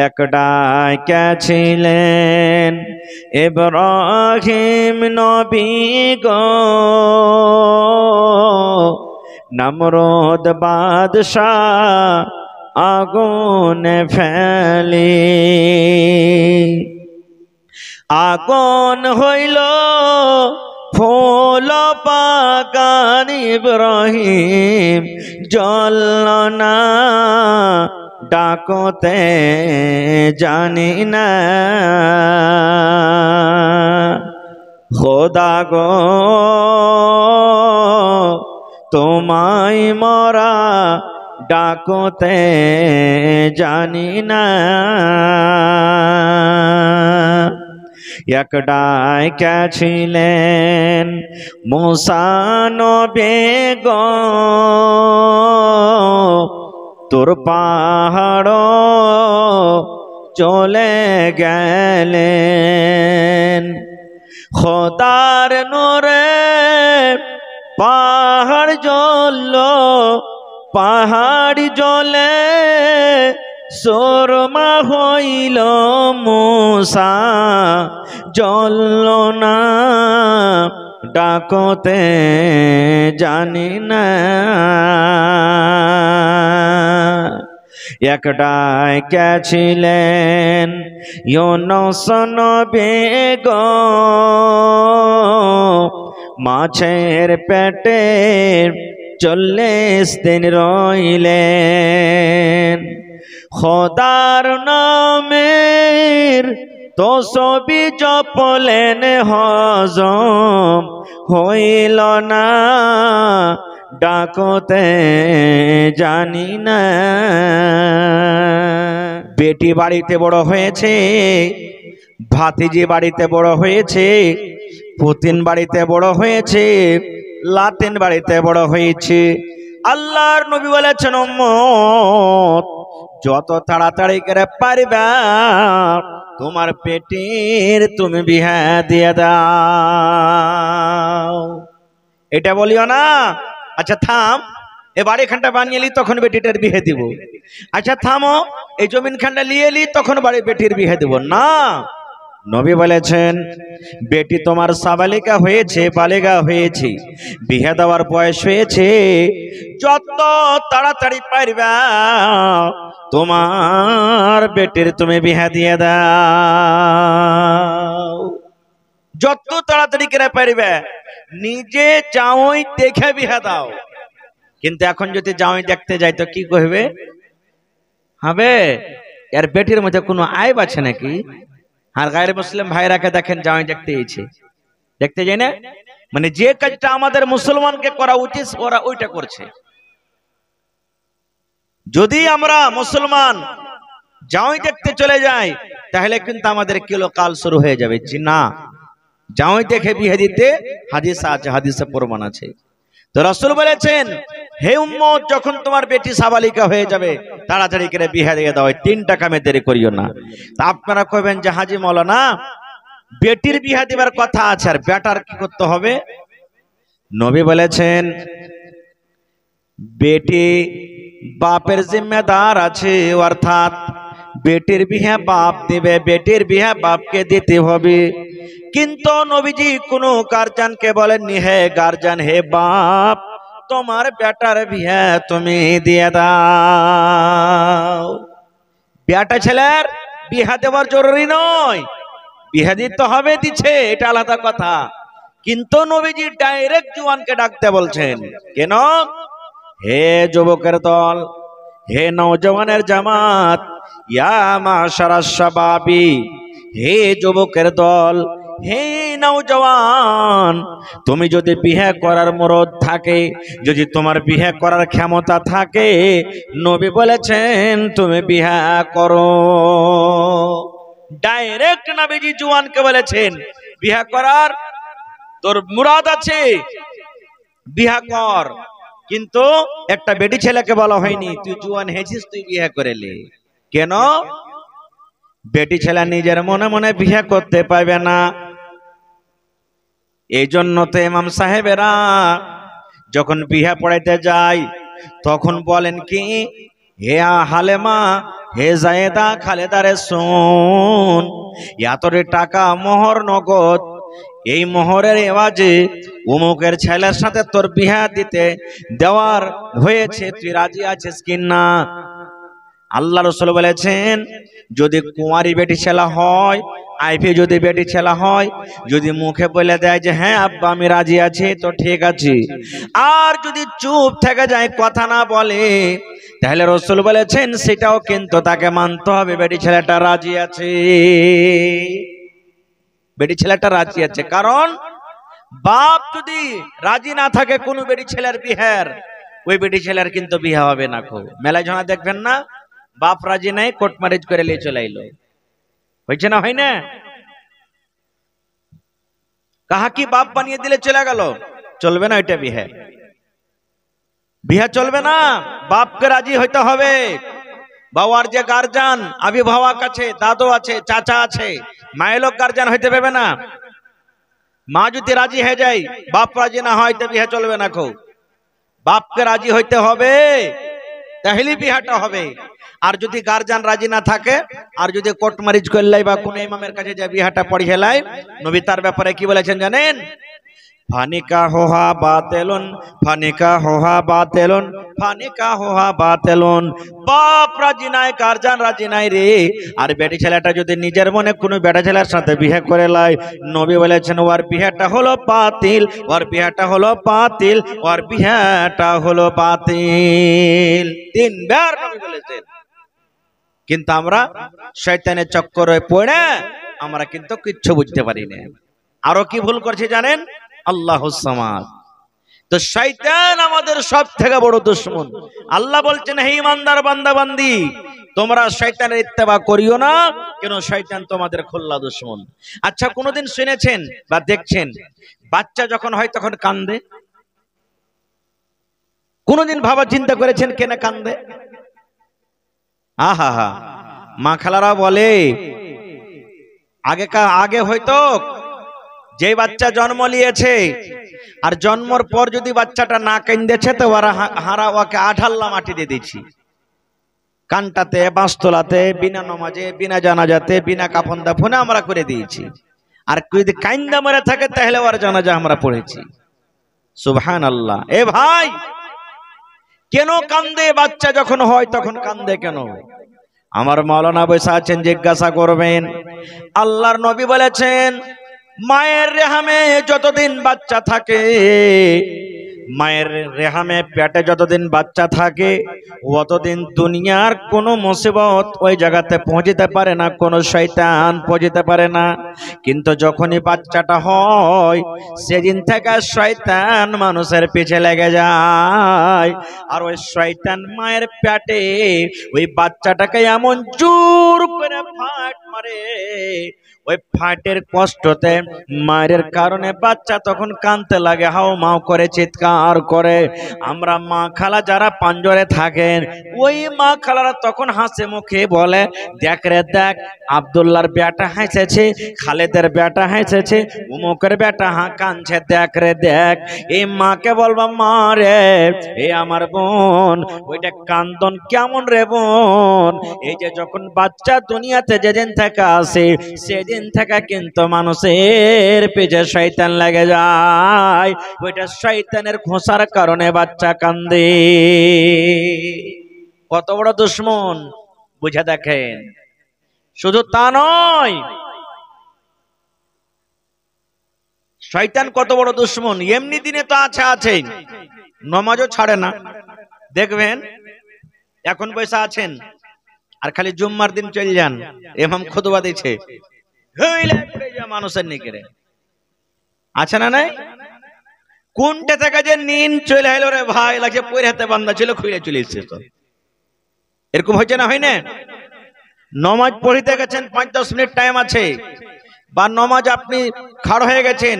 এক ডাকিয়াছিলেন ইব্রাহিম নবী গো, নমরুদ বাদশাহ আগুনে ফেলে। আগুন হইল ফুল বাগান, ইব্রাহিম জ্বলল না ডাকতে জানি না। খোদা গো তোমায় মরা ডাকতে জানি না। এক ডাকিয়াছিলেন মুসা নবী গো, তোর পাহাড় চলে গেলেন। খোদার নূরে পাহাড় জ্বলল, পাহাড় জ্বলে সুরমা হইল, মুসা জ্বলল না ডাকতে জানি না। এক ডাকিয়াছিলেন ইউনুস নবী গো, মাছের পেটে 40 দিন রইলেন। খোদার নামের তসবি জপলেন, হজম হইল না ডাকতে জানি না। বেটি বাড়িতে বড় হয়েছে, ভাতিজি বাড়িতে বড় হয়েছে, পুতিন বাড়িতে বড় হয়েছে, লাতিন বাড়িতে বড় হয়েছে। আল্লাহর নবী বলেছেন উম্মত যত তাড়াতাড়ি করে পারবা তোমার পেটের তুমি বিয়া দিয়ে দাও। এটা বলিও না আচ্ছা থাম এ বাড়িখানটা বানিয়ে লি তখন বেটিটার বিয়ে দিব, আচ্ছা থামো এই জমিন খানটা নিয়ে লি তখন বাড়ি বেটির বিয়ে দিব না। নবী বলেছেন বেটি তোমার সাবালিকা হয়েছে, বালিকা হয়েছে, বিয়ে দেওয়ার বয়স হয়েছে, যত তাড়াতাড়ি পারবা তোমার বেটির তুমি বিয়ে দিয়ে দাও। যত তাড়াতাড়ি করে পারবে নিজে জামাই দেখে বিয়ে দাও। কিন্তু এখন যদি জামাই দেখতে যাই তো কি কইবে, হবে এর বেটির মধ্যে কোনো আইব আছে নাকি? আর গায়ের মুসলিম ভাইরাকে দেখেন জামাই দেখতে এসেছে, দেখতে যাই না, মানে যে কাজটা আমাদের মুসলমানকে করা উচিত ওরা ওইটা করছে। যদি আমরা মুসলমান জামাই দেখতে চলে যাই তাহলে কিন্তু আমাদের কিলো কাল শুরু হয়ে যাবে। জি না, জামাই দেখে বিয়ে দিতে হাদিস আছে, হাদিসে প্রমাণ আছে। তো রাসূল বলেছেন হে উম্মত যখন তোমার বেটি সাবালিকা হয়ে যাবে তাড়াতাড়ি করে বিয়ে দিয়ে দাও, 3 কামে দেরি করিও না। তা আপনারা কইবেন যে হাজী মাওলানা বেটির বিয়ে দিবার কথা আছে আর বেটার কি করতে হবে? নবী বলেছেন বেটি বাপের জিম্মেদার আছে, অর্থাৎ বেটির বিয়ে বাপ দিবে, বেটির বিয়ে বাপকে দিতে হবে। কিন্তু নবীজি কোনো গার্জিয়ানকে বলেননি হে গার্জিয়ান হে বাপ তোমার বেটার বিয়ে তুমি দিয়ে দাও। বেটা ছেলের বিয়ে দেওয়ার জরুরি নয়, বিয়ে দিতে হবে, দিচ্ছে এটা আলাদা কথা। কিন্তু নবীজি ডাইরেক্ট জওয়ানকে ডাকতে বলছেন কেন? হে যুবকের দল, হে নওজওয়ানের জামাত, ইয়া মাশারাশ শাবাবি, হে যুবকের দল, হে নওজওয়ান, তুমি যদি বিয়ে করার মুরদ থাকে, যদি তোমার বিয়ে করার ক্ষমতা থাকে, নবী বলেছেন তুমি বিয়ে করো। ডাইরেক্ট নবীজি জওয়ানকে বলেছেন বিয়ে করার তোর মুরাদ আছে বিয়ে কর। কিন্তু একটা বেটি ছেলেকে বলা হয়নি তুই জওয়ান হয়েছিস তুই বিয়ে করে লে। কেন? বেটি ছেলে নিজের মনে মনে বিয়ে করতে পারবে না। এই জন্য তো ইমাম সাহেবেরা যখন বিয়ে পড়াইতে যায় তখন বলেন কি হে হালেমা, হে জায়েদা খালেদারে শোন, এতরে টাকা মোহর নগদ, এই মোহরের এওয়াজে অমুকের ছেলের সাথে তোর বিয়া দিতে দেওয়ার হয়েছে, তুই রাজি আছিস কিনা? আল্লাহ রাসূল বলেছেন, যদি কুঁয়ারি বেটি ছেলে হয়, আইফি যদি বেটি ছেলে হয়, যদি মুখে বলে দেয় যে হ্যাঁ আব্বা আমি রাজি আছি, তো ঠিক আছে। আর যদি চুপ থেকে যায়, কথা না বলে, তাহলে রাসূল বলেছেন সেটাও কিন্তু তাকে মানতে হবে, বেটি ছেলেটা রাজি আছে, বেটি ছেলেটা রাজি আছে। কারণ বাপ যদি রাজি না থাকে কোনো বেটি ছেলের বিহার, ওই বেটি ছেলের কিন্তু বিয়ে হবে না। খুব মেলায় ঝনা দেখবেন না, বাপ রাজি নাই, কোর্ট ম্যারেজ করে নিয়ে চলে আইলো, হয়েছে না? হয় না? কাহা কি বাপ বানিয়ে দিলে চলে গেল, চলবে না, ওইটা বিয়ে, বিয়ে চলবে না। বাপকে রাজি হইতে হবে। বাবার যে গার্জিয়ান, অভিভাবক আছে, দাদু আছে, চাচা আছে, মায়ের লোক গার্জিয়ান হইতে পারবে না। মা যদি রাজি হয়ে যায়, বাপ রাজি না হয়, তো বিয়ে চলবে না। খুব বাপকে রাজি হইতে হবে, তাহলে বিহাটা হবে। আর যদি গার্জিয়ান রাজি না থাকে, আর যদি কোর্ট ম্যারেজ করলাই বা কোন ইমামের কাছে যে বিহাটা পড়িয়ে লাই, নবী তার ব্যাপারে কি বলেছেন জানেন? ফানিকা হোহা বাতেলুন, ফানিকা হোহা বাতেলুন, ফানিকা হোহা বাতেলুন। বাপ রাজি নাই, গার্জিয়ান রাজি নাই রে, আর বেটি ছেলেটা যদি নিজের মনে কোনো বেটা ছেলের সাথে বিয়ে করে লাই, নবী বলেছেন ওর বিয়েটা হলো বাতিল, ওর বিয়েটা হলো বাতিল, ওর বিয়েটা হলো বাতিল। তিনবার নবী বলেছেন। কিন্তু আমরা শয়তানের চক্করে পড়ে আমরা কিন্তু কিচ্ছু বুঝতে পারি না। আরো কি ভুল করছি জানেন? আল্লাহুস সামাদ। তো শয়তান আমাদের সব থেকে বড় দুশমন। আল্লাহ বলছেন, হে ইমানদার বান্দা বান্দি, তোমরা শয়তানের ইত্তেবা করিও না, কেন শয়তান তোমাদের খোল্লা দুশমন। আচ্ছা, কোনোদিন শুনেছেন বা দেখছেন বাচ্চা যখন হয় তখন কান্দে? কোনোদিন ভাবা চিন্তা করেছেন কেন কান্দে? আহা হা, মা খালারা বলে আগে হয়তো যে বাচ্চা জন্ম নিয়েছে আর জন্মর পর যদি বাচ্চাটা না কান্দেছে, তো ওরা হারা ওকে আঠাল্লা মাটি দিয়ে দিচ্ছি, কানটাতে, বাঁশতলাতে, বিনা নমাজে, বিনা জানাজাতে, বিনা কাফন দাফনে আমরা করে দিয়েছি। আর যদি কান্দা মরে থাকে, তাহলে ওর জানাজা আমরা পড়েছি। সুবহানাল্লাহ। এ ভাই, কেন কান্দে? বাচ্চা যখন হয় তখন কান্দে কেন? আমার মাওলানা বসে আছেন, জিজ্ঞাসা করবেন। আল্লাহর নবী বলেছেন, মায়ের রেহামে যতদিন বাচ্চা থাকে, মায়ের রেহামে পেটে যতদিন বাচ্চা থাকে, অতদিন দুনিয়ার কোনো মুসিবত ওই জায়গাতে পৌঁছতে পারে না, কোনো শয়তান পৌঁছতে পারে না। কিন্তু যখনই বাচ্চাটা হয়, সেদিন থেকে শয়তান মানুষের পিছে লেগে যায়। আর ওই শয়তান মায়ের পেটে ওই বাচ্চাটাকে এমন জোর করে ফাট মারে, ওই ফাটের কষ্টতে, মায়ের কারণে বাচ্চা তখন কাঁদতে লাগে, হাও মাও করে চিৎকার করে। আমরা মা খালা যারা পাঞ্জরে থাকেন, ওই মা খালারা তখন হাসে মুখে বলে, দেখ রে দেখ, আব্দুল্লাহর বেটা হাসেছে, খালেদের বেটা হাসেছে, উমুকের বেটা কাঁদছে, দেখ রে দেখ। এই মাকে বলবা, মা রে, এ আমার বোন, ওইটা কান্দন কেমন রে বোন? এই যে যখন বাচ্চা দুনিয়াতে যেদিন থেকে আসে, সেদিন থেকে কিন্তু মানুষের পেছনে শয়তান লেগে যায়, ওইটা শয়তানের খোঁচার কারণে বাচ্চা কান্দে। কত বড় দুশমন বুঝে দেখেন। শুধু তা নয়, শয়তান কত বড় দুশমন, এমনি দিনে তো আছে, নমাজও ছাড়ে না। দেখবেন এখন বসে আছেন, আর খালি জুম্মার দিন চলে যান, ইমাম খুতবা দিচ্ছে, মানুষের নিকেরে আছে না নাই? কোনটা থেকে যে নিন চলে এলো রে ভাই, লাগছে পরে হাতে বান্ধা ছিল, খুলে চলে এসছে। তো এরকম হয়েছে না? হয় না? নমাজ পড়িতে গেছেন, 5-10 মিনিট টাইম আছে, বা নমাজ আপনি খাড় হয়ে গেছেন,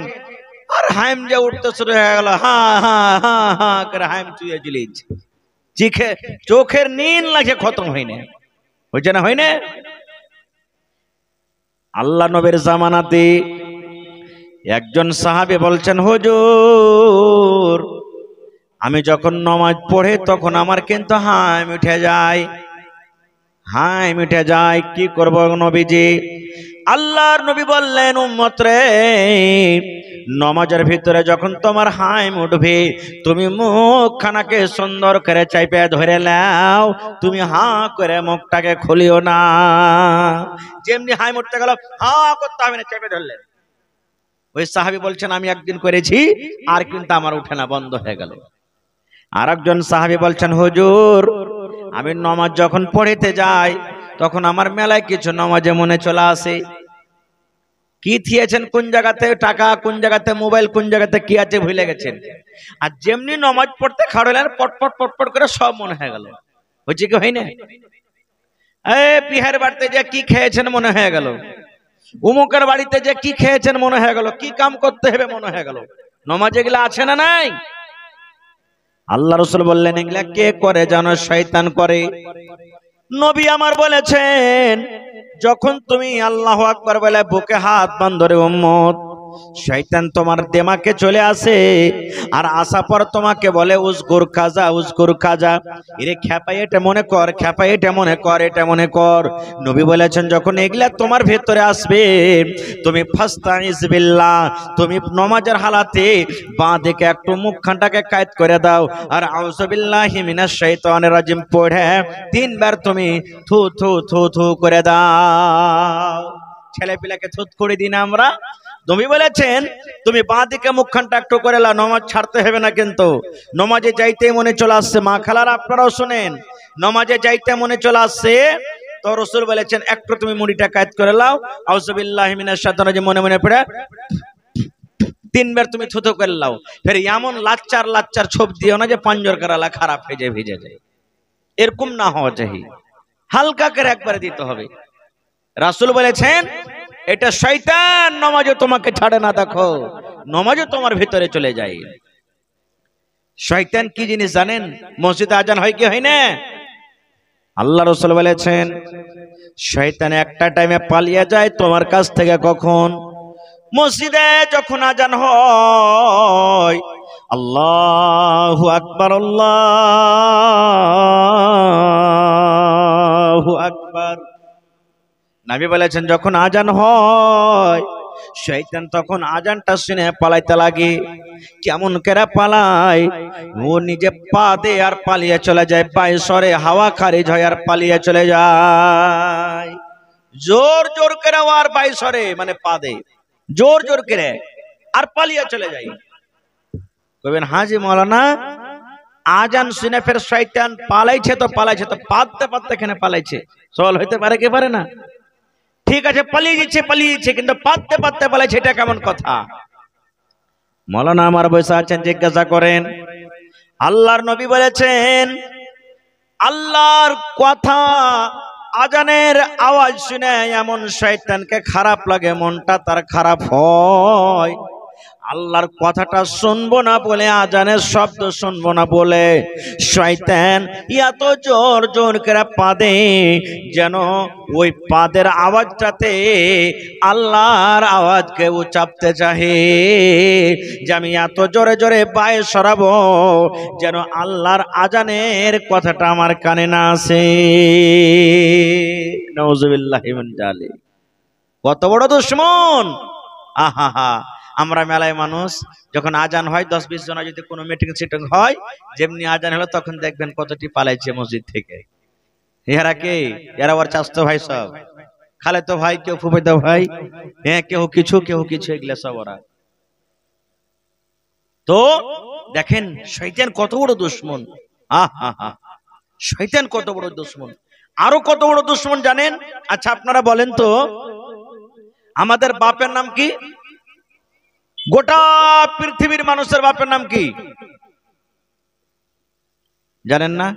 আর হাইম যে উঠতে শুরু হয়ে গেল, হা হা হা হা করে হাইম চুয়ে চলে চিখে, চোখের নিন লাগে খতম হয় না। হয়েছে না? হয় না? আল্লাহ নবীর জামানাতে একজন সাহাবী বলছেন, হুজুর আমি যখন নামাজ পড়ে তখন আমার কিন্তু হাই উঠে যায়, হাই মিটে যায়। কি করব নবীজি? আল্লাহর নবী বললেন, উম্মত রে, নামাজের ভিতরে যখন তোমার হাই উঠবে, তুমি মুখখানাকে সুন্দর করে চাইপে ধরে নাও, তুমি হা করে মুখটাকে খুলিও না। যেমনি হাই উঠতে গেল হা করতে হবে না, চেপে ধরলেন। ওই সাহাবী বলছেন, আমি একদিন করেছি, আর কিন্তু আমার উঠে না, বন্ধ হয়ে গেল। আর একজন সাহাবী বলছেন, হুজুর, আমি নামাজ যখন পড়িতে যাই তখন আমার মেলায় কিছু নামাজে মনে চলে আসে। কি থিয়েছেন কোন জায়গাতে, টাকা কোন জায়গাতে, মোবাইল কোন জায়গাতে কি আছে ভুলে গেছেন। আর যেমনি নামাজ পড়তে খাড়লেন, পটপট পটপট করে সব মনে হয়ে গেল। হচ্ছে কি হয় না? বিহার বাড়িতে যে কি খেয়েছেন মনে হয়ে গেল, উমুকের বাড়িতে যে কি খেয়েছেন মনে হয়ে গেল, কি কাম করতে হবে মনে হয়ে গেল। নামাজ এগুলা আছে না নাই? আল্লাহ রাসূল বললেন, এগুলা কে করে জানো? শয়তান করে। নবী আমার বলেছেন, যখন তুমি আল্লাহু আকবার বলে বুকে হাত বাঁধরে উম্মত, শয়তান তোমার দিমাগে চলে আসে, আর আসা পর তোমাকে বলে উজগুর কাজা, উজগুর কাজা, এরে খেপাই এটা মনে কর, খেপাই এটা মনে কর, এটা মনে কর। নবী বলেছেন, যখন এগুলা তোমার ভেতরে আসবে, তুমি ফাস্তাইজ বিল্লাহ, তুমি নামাজের হালাতে বাঁ দিকে একটু মুখখানটাকে কায়েদ করে দাও, আর আউযু বিল্লাহি মিনাশ শাইতানির রাজিম পড়ে 3 বার তুমি থু থু থু থু করে দাও। ছেলে পিলাকে থুত করে দিন আমরা। নবী বলেছেন, তুমি বাঁ দিকে মুখখানটা একটু করে লাও, নামাজ ছাড়তে হবে না। কিন্তু নামাজে যাইতে মনে চলে আসছে, মা খালারা আপনারাও শুনেন, নামাজে যাইতে মনে চলে আসছে, তো রাসূল বলেছেন একটু তুমি মুড়িটা কায়েদ করে লাও, আউযু বিল্লাহি মিনাশ শাইতানির রাজিম মনে মনে পড়ে 3 বার তুমি থুথু করে লাও। ফের এমন লাচ্চার লাচ্চার ছোপ দিও না যে পাঞ্জর করালা খারাপ হয়ে যায়, ভিজে যায়, এরকম না হওয়া চাই, হালকা করে একবারে দিতে হবে। রাসূল বলেছেন, এটা শয়তান নামাজে তোমাকে ছাড়ে না, দেখো নামাজে তোমার ভিতরে চলে যায়। শয়তান কি জিনিস জানেন? মসজিদে আজান হয় কি হয় না? আল্লাহ রাসূল বলেছেন, শয়তান একটা টাইমে পালিয়ে যায় তোমার কাছ থেকে। কখন? মসজিদে যখন আজান হয়, আল্লাহু আকবার, আল্লাহু আকবার, নবী বলেছেন যখন আজান হয়, শয়তান তখন আজানটা শুনে পালাইতে লাগে। কেমন করে পালায়? ও নিজে পা দে আর পালিয়ে চলে যায়, পায়ে সরে হাওয়া খারিজ হয় আর পালিয়ে চলে যায়। জোর জোর করে আর পায়ে সরে, মানে পা দে জোর জোর করে আর পালিয়ে চলে যায়। কইবেন, হাজি মাওলানা, আজান শুনে ফের শয়তান পালাইছে, তো পালাইছে তো পাততে পাততে এখানে পালাইছে, চল হইতে পারে কি পারে না? ঠিক আছে, পালিয়ে যাচ্ছে, কিন্তু পাততে পাততে পালাইছে, এটা কেমন কথা? মাওলানা আমার বসে আছেন, জিজ্ঞাসা করেন। আল্লাহর নবী বলেছেন, আল্লাহর কথা, আজানের আওয়াজ শুনে এমন শয়তানকে খারাপ লাগে, মনটা তার খারাপ হয়। আল্লাহর কথাটা শুনবো না বলে, আজানের শব্দ শুনবো না বলে শয়তান এত জোর জোর করে পাদে, যেন ওই পাদের আওয়াজটাতে আল্লাহর আওয়াজকে ও চাপতে চাহে, যে আমি এত জোরে জোরে পায়ে সরাবো যেন আল্লাহর আজানের কথাটা আমার কানে না আসে। নাউযুবিল্লাহি মিন যালিক। কত বড় দুশমন! আহা হা। আমরা মেলায় মানুষ যখন আজান হয়, 10-20 জন যদি কোনো মিটিং সিটিং হয়, যেমনি আজান হলো তখন দেখবেন কতটি পালাইছে মসজিদ থেকে। এরা কে? এরা ওর চাচতো ভাই, সব খালাতো ভাই, কেউ ফুফাতো ভাই, হ্যাঁ কেউ কিছু কেউ কিছু, এগুলা সব ওরা। তো দেখেন শয়তান কত বড় দুশমন। আহা হা, শয়তান কত বড় দুশমন। আরো কত বড় দুশমন জানেন? আচ্ছা আপনারা বলেন তো, আমাদের বাপের নাম কি? গোটা পৃথিবীর মানুষের বাপের নাম কি জানেন না?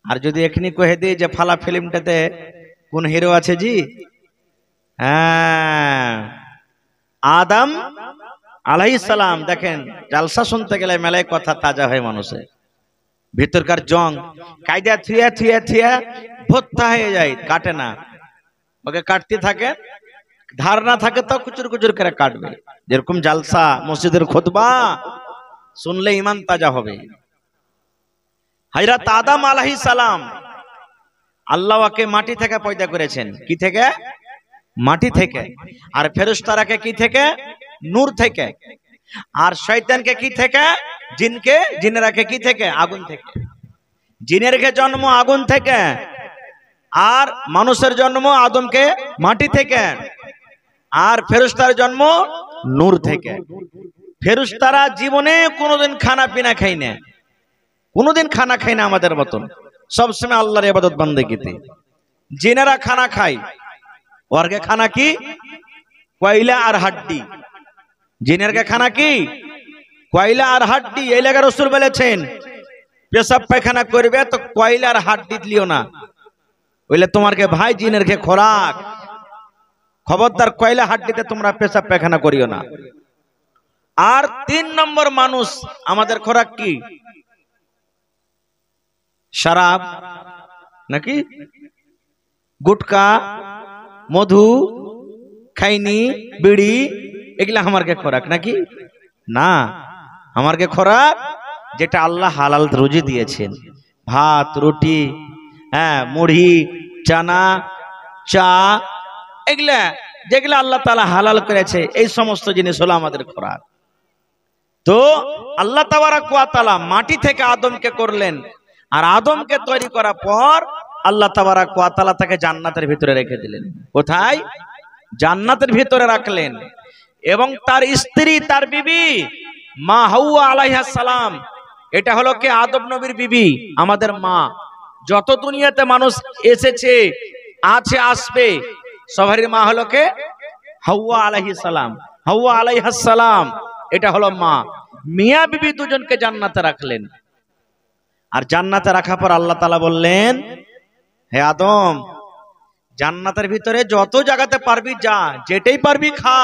আর যদি এখনি কহে দিই যে ফালা ফিল্মটাতে কোন হিরো আছে জি? হ্যাঁ, আদম আলাইহিস সালাম। দেখেন জালসা শুনতে গেলে মেলায় কথা তাজা হয়, মানুষের ভিতরকার জং কায়দা থুয়া থুয়া থুয়া ভত্তা হয়ে যায়, কাটে না। ওকে কাটতে থাকে, ধার না থাকে তো কুচুর কুচুর করে কাটবে। যেরকম জালসা, মসজিদের খুতবা, শুনলে ইমান তাজা হবে। হযরত আদম আলাইহিস সালাম আল্লাহ ওকে মাটি থেকে পয়দা করেছেন। কি থেকে? মাটি থেকে। আর ফেরেশতারাকে কি থেকে? নূর থেকে। আর শয়তানকে কি থেকে? জিনকে, জিনেরাকে কি থেকে? আগুন থেকে। জিনের জন্ম আগুন থেকে, আর মানুষের জন্ম আদমকে মাটি থেকে, আর ফেরেশতার জন্ম নূর থেকে। ফেরেশতারা জীবনে কোনোদিন খানা পিনা খায় না, কোনোদিন খানা খায় না আমাদের মতন, সবসময় আল্লাহর ইবাদত বান্দেগিতে। জিনেরা খানা খায়, ওরকে খানা কি? কয়লা আর হাড্ডি। জিনের খানা কি? কয়লা আর হাড্ডি। এই লাগা রাসূল বলেছেন পেশাব পায়খানা করবে তো কয়লা আর হাড্ডি লিও না, বলে তোমার কে ভাই জিনের কে খোরাক। খবরদার কয়লা হাড্ডিতে তোমরা পেশাব পায়খানা করিও না। আর 3 নম্বর মানুষ আমাদের খোরাক কি? শরাব নাকি গুটকা, মধু, খাইনি, বিড়ি, এগুলা আমার কে খোরাক নাকি? না, আমার কে খোরাক যেটা আল্লাহ হালাল রুজি দিয়েছেন। ভাত, রুটি, মুড়ি, চানা, চা, এগুলা যেগুলা আল্লাহ তাআলা হালাল করেছে, এই সমস্ত জিনিস হলো আমাদের খোরাক। তো আল্লাহ তাবারাক ওয়া তাআলা মাটি থেকে আদমকে করলেন, আর আদমকে তৈরি করার পর আল্লাহ তাবারাক ওয়া তাআলা তাকে জান্নাতের ভিতরে রেখে দিলেন। কোথায়? জান্নাতের ভিতরে রাখলেন। এবং তার স্ত্রী, তার বিবি মা হাওয়া আলাইহিস সালাম, এটা হলো কে? আদম নবীর বিবি, আমাদের মা। যত দুনিয়াতে মানুষ এসেছে, আছে, আসবে, সবারই মা হলো কে? হাওয়া আলাইহিস সালাম। হাওয়া আলাইহিস সালাম এটা হলো মা। মিয়া বিবি দুজনকে জান্নাতে রাখলেন। আর জান্নাতে রাখার পর আল্লাহ তাআলা বললেন, হে আদম, জান্নাতের ভিতরে যত জায়গাতে পারবি যা, যেটাই পারবি খা,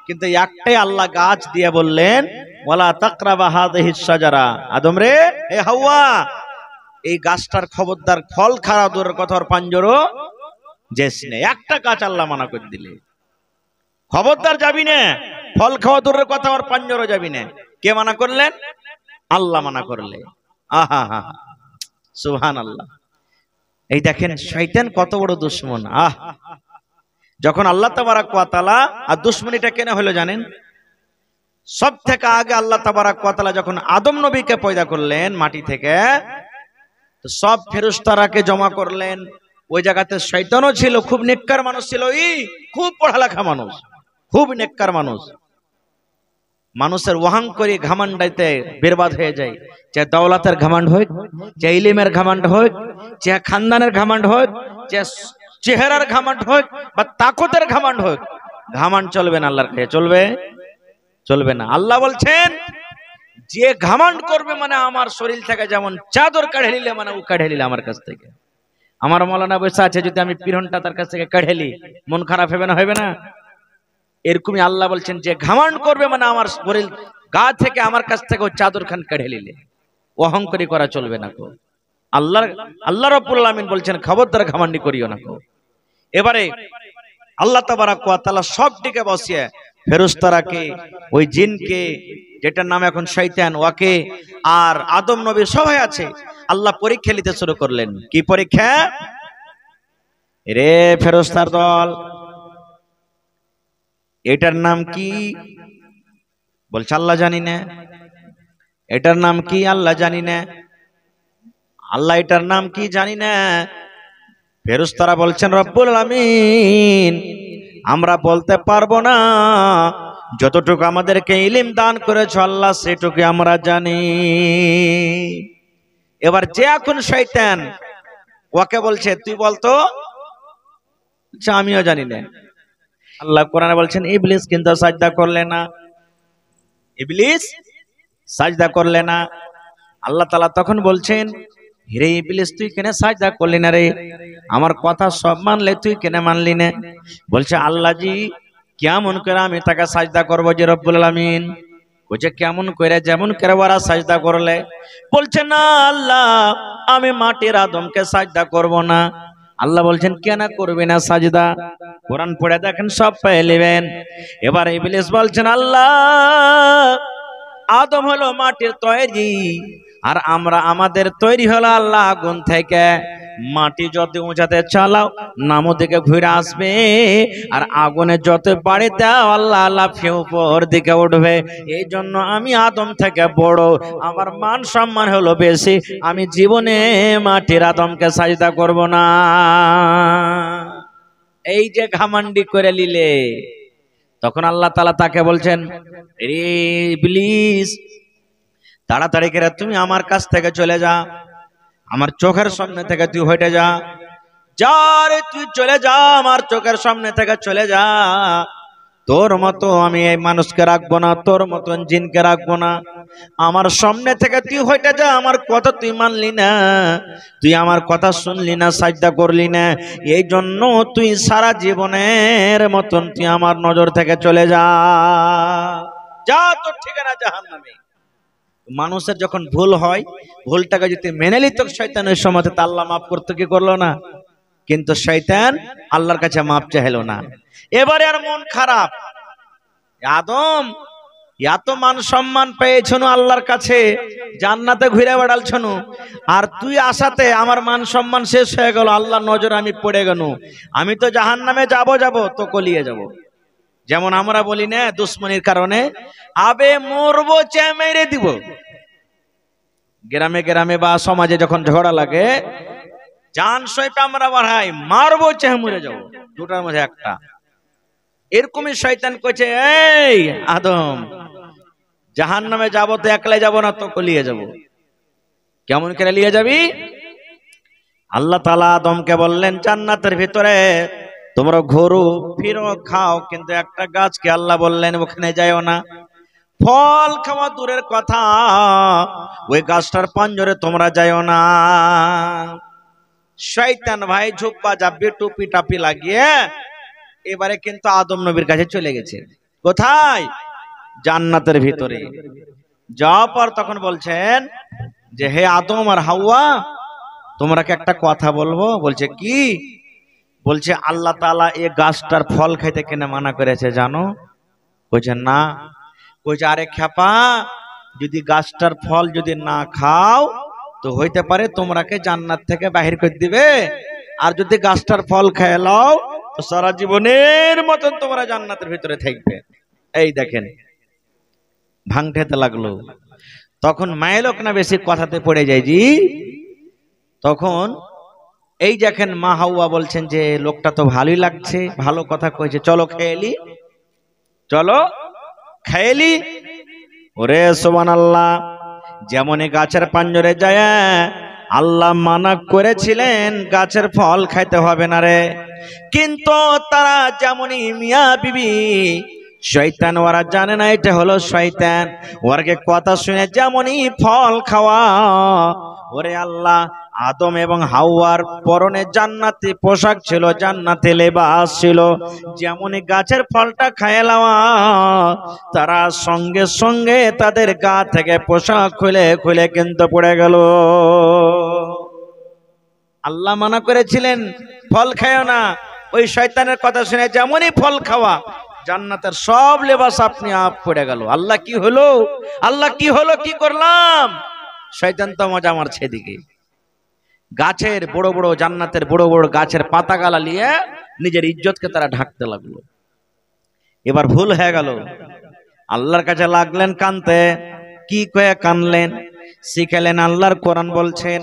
কিন্তু একটাই আল্লাহ গাছ দিয়ে বললেন, ওয়ালা তাকরাবা হাযিহিস শাজারা। আদম রে, হে হাওয়া, এই গাছটার খবরদার, ফল খাওয়া দূরের কথা, আর পাঞ্জরও যেস না। একটা গাছ আল্লাহ মানা করে দিলে, খবরদার যাবি না, ফল খাওয়া দূরের কথা, আর পাঞ্জরও যাবি না। কে মানা করলেন? আল্লাহ মানা করলে। আহা হা, সুবহানাল্লাহ। এই দেখেন শয়তান কত বড় দুশমন। যখন আল্লাহ তাবারাক ওয়া তাআলা, আর দুশমনিটা কেন হলো জানেন? সব থেকে আগে আল্লাহ তাবারাক ওয়া তাআলা যখন আদম নবীকে পয়দা করলেন মাটি থেকে, তো সব ফেরেশতারাকে জমা করলেন। ওই জায়গাতে শয়তানও ছিল, খুব নেককার মানুষ ছিল, খুব পড়ালেখা মানুষ, খুব নেককার মানুষ। মানুষের অহংকারী ঘমন্ডাইতে বরবাদ হয়ে যায়। চাহে দৌলতের ঘমন্ড হোক, চাহে ইলমের ঘমন্ড হোক, চাহে খানদানের ঘমন্ড হোক, চাহে চেহারার ঘমন্ড হোক, বা তাকতের ঘমন্ড হোক, ঘমন্ড চলবে না আল্লাহর কাছে। চলবে? চলবে না। আল্লাহ বলছেন, যে ঘমন্ড করবে মানে আমার শরীর থেকে যেমন চাদর কাঢ়ে নিলে, মানে ও কাঢ়ে নিলে আমার কাছ থেকে। আমার মৌলানা বসে আছে, যদি আমি পিরনটা তার কাছ থেকে কাঢ়ে নি, মন খারাপ হবে না? হবে না? এরকমই আল্লাহ বলছেন, যে ঘমন্ড করবে মানে আমার শরীর গা থেকে, আমার কাছ থেকে ও চাদর খান কাঢ়ে নিলে, অহংকারী করা চলবে না কো। আল্লাহ রাব্বুল আলামিন বলছেন, খবরদার ঘমন্ডি করিও না কো। এবারে আল্লাহ তাবারাক ওয়া তাআলা সব দিকে বসিয়ে ফেরেশতারাকে, ওই জিনকে, যেটার নাম এখন শয়তান, ওকে, আর আদম নবী সবাই আছে, আল্লাহ পরীক্ষা নিতে শুরু করলেন। কি পরীক্ষা? রে ফেরেশতার দল, এটার নাম কি? বলছে আল্লাহ জানি না। এটার নাম কি? আল্লাহ জানি না। আল্লাহ এটার নাম কি? জানি না। ফেরেশতারা বলছেন, রব্বুল আলামিন, আমরা বলতে পারবো না, যতটুকু আমাদেরকে ইলম দান করেছ আল্লাহ, সেটুকু আমরা জানি। এবার যে এখন শয়তান, ওকে বলছে, তুই বলতো। আমিও জানি না। আল্লাহ কোরআনে বলছেন, ইবলিস কিন্তু সাজদা করলে না। ইবলিস সাজদা করলে না। আল্লাহ তাআলা তখন বলছেন, হে ইবলিস, তুই কেন সাজদা করলি না রে? আমার কথা সব মানলে, তুই কেন মানলি না? বলছে, আল্লাহ জি, কেমন করে আমি তাকে সাজদা করবো যে রব্বুল আলামিন? বলছে, কেমন করে? যেমন করে ওরা সাজদা করলে। বলছে, না আল্লাহ, আমি মাটির আদমকে সাজদা করব না। আল্লাহ বলছেন, কেন করবি না সাজদা? কোরআন পড়ে দেখেন, সব পেয়ে নেবেন। এবার ইবলিস বলছেন, আল্লাহ আদম হলো মাটির তৈরি, আর আমরা আমাদের তৈরি হলো আল্লাহ আগুন থেকে। মাটি যত উঁচাতে চালাও নামো দিকে ঘুরে আসবে, আর আগুনে যত বাড়ি দাও আল্লাহ লাফিয়ে উপর দিকে উঠবে। এই জন্য আমি আদম থেকে বড়, আমার মান সম্মান হলো বেশি। আমি জীবনে মাটির আদমকে সাজদা করব না। এই যে ঘামান্ডি করে নিলে, তখন আল্লাহ তাআলা তাকে বলছেন, রে ইবলিস, তাড়াতাড়ি করে তুমি আমার কাছ থেকে চলে যা, আমার চোখের সামনে থেকে তুই হটে যা। যা রে, তুই চলে যা, আমার চোখের সামনে থেকে চলে যা। তোর মতো আমি এই মানুষকে রাখবো না, তোর মতন জিনকে রাখবো না। আমার সামনে থেকে তুই হটে যা। আমার কথা তুই মানলি না, তুই আমার কথা শুনলি না, সাজদা করলি না। এই জন্য তুই সারা জীবনের মতন তুই আমার নজর থেকে চলে যা। যা, তোর ঠিকানা জাহান্নামে। মানুষের যখন ভুল হয়, ভুলটাকে যদি মেনে নিত শয়তান, ওই সময় তো আল্লাহ মাফ করতে কি করলো না, কিন্তু শয়তান আল্লাহর কাছে মাপ চাইলো না। এবারে আর মন খারাপ, আদম এত মান সম্মান পেয়েছনু আল্লাহর কাছে, জান্নাতে ঘুরে বেড়ালছনু, আর তুই আসাতে আমার মান সম্মান শেষ হয়ে গেল, আল্লাহর নজরে আমি পড়ে গেল। আমি তো জাহান্নামে যাব তো কলিয়ে যাব। যেমন আমরা বলি না, দুশ্মনির কারণে আবে মরবো চে মেরে দিব। গ্রামে গ্রামে বা সমাজে যখন ঝগড়া লাগে, জান সইপে আমরা বাড়াই, মারবো চে মরে যাবো, দুটার মধ্যে একটা। এরকমই শয়তান কইছে, এই আদম, জাহান্নামে যাব তো একলাই যাব না, তো কলিয়ে যাব। কেমন করে নিয়ে যাবি? আল্লাহ তাআলা আদমকে বললেন, জান্নাতের ভিতরে তোমরা ঘোরো ফিরো খাও, কিন্তু একটা গাছকে আল্লাহ বললেন ওখানে যাইও না। ফল খাওয়া দূরের কথা, ওই গাছটার পাঞ্জরে তোমরা যাইও না। শয়তান ভাই ঝুপ্পা যাবে টুপি টাপি লাগিয়ে এবারে কিন্তু আদম নবীর কাছে চলে গেছে। কোথায়? জান্নাতের ভিতরে। যাওয়ার পর তখন বলছেন যে, হে আদম আর হাওয়া, তোমরা কি একটা কথা বলবো? বলছে কি? বলছে আল্লাহ তাআলা এই গাছটার ফল খাইতে কেন মানা করেছে জানো? বলছে না। বলছে আরে খেপা, যদি গাছটার ফল যদি না খাও তো হইতে পারে তোমরাকে জান্নাত থেকে বাহির করে দিবে, আর যদি গাছটার ফল খেয়ে নাও তো সারা জীবনের মতন তোমরা জান্নাতের ভিতরে থাকবে। এই দেখেন, ভাঙতে লাগলো। তখন মায়েলোক না বেশি কথাতে পড়ে যায় জি। তখন এই দেখেন মা হাওয়া বলছেন যে, লোকটা তো ভালোই লাগছে, ভালো কথা কইছে, চলো খেয়েলি, চলো খেয়েলি। ওরে সুবহানাল্লাহ, যেমনই গাছের পাঞ্জরে যায় আল্লাহ মানা করেছিলেন গাছের ফল খাইতে হবে না রে, কিন্তু তারা যেমনই মিয়া বিবি শয়তান, ওরা জানে না এটা হলো শয়তান, ওরকে কথা শুনে যেমনই ফল খাওয়া। ওরে আল্লাহ, আদম এবং হাওয়ার পরনে জান্নাতি পোশাক ছিল, জান্নাতি লেবাস ছিল, যেমনই গাছের ফলটা খাইলাম তারা সঙ্গে সঙ্গে তাদের গা থেকে পোশাক খুলে খুলে কিন্তু পড়ে গেল। আল্লাহ মানা করেছিলেন ফল খায়ও না, ওই শয়তানের কথা শুনে যেমনই ফল খাওয়া, জান্নাতের সব লেবাস আপনি আপ পড়ে গেল। আল্লাহ কি হলো? আল্লাহ কি হলো? কি করলাম? শয়তান তো মজা মারছে এদিকে। গাছের বড় বড়, জান্নাতের বড় বড় গাছের পাতা গালা নিয়ে নিজের ইজ্জতকে তারা ঢাকতে লাগলো। এবার ভুল হয়ে গেল, আল্লাহর কাছে লাগলেন কানতে। কি কয়ে কানলেন? শিখালেন আল্লাহর কোরআন বলছেন,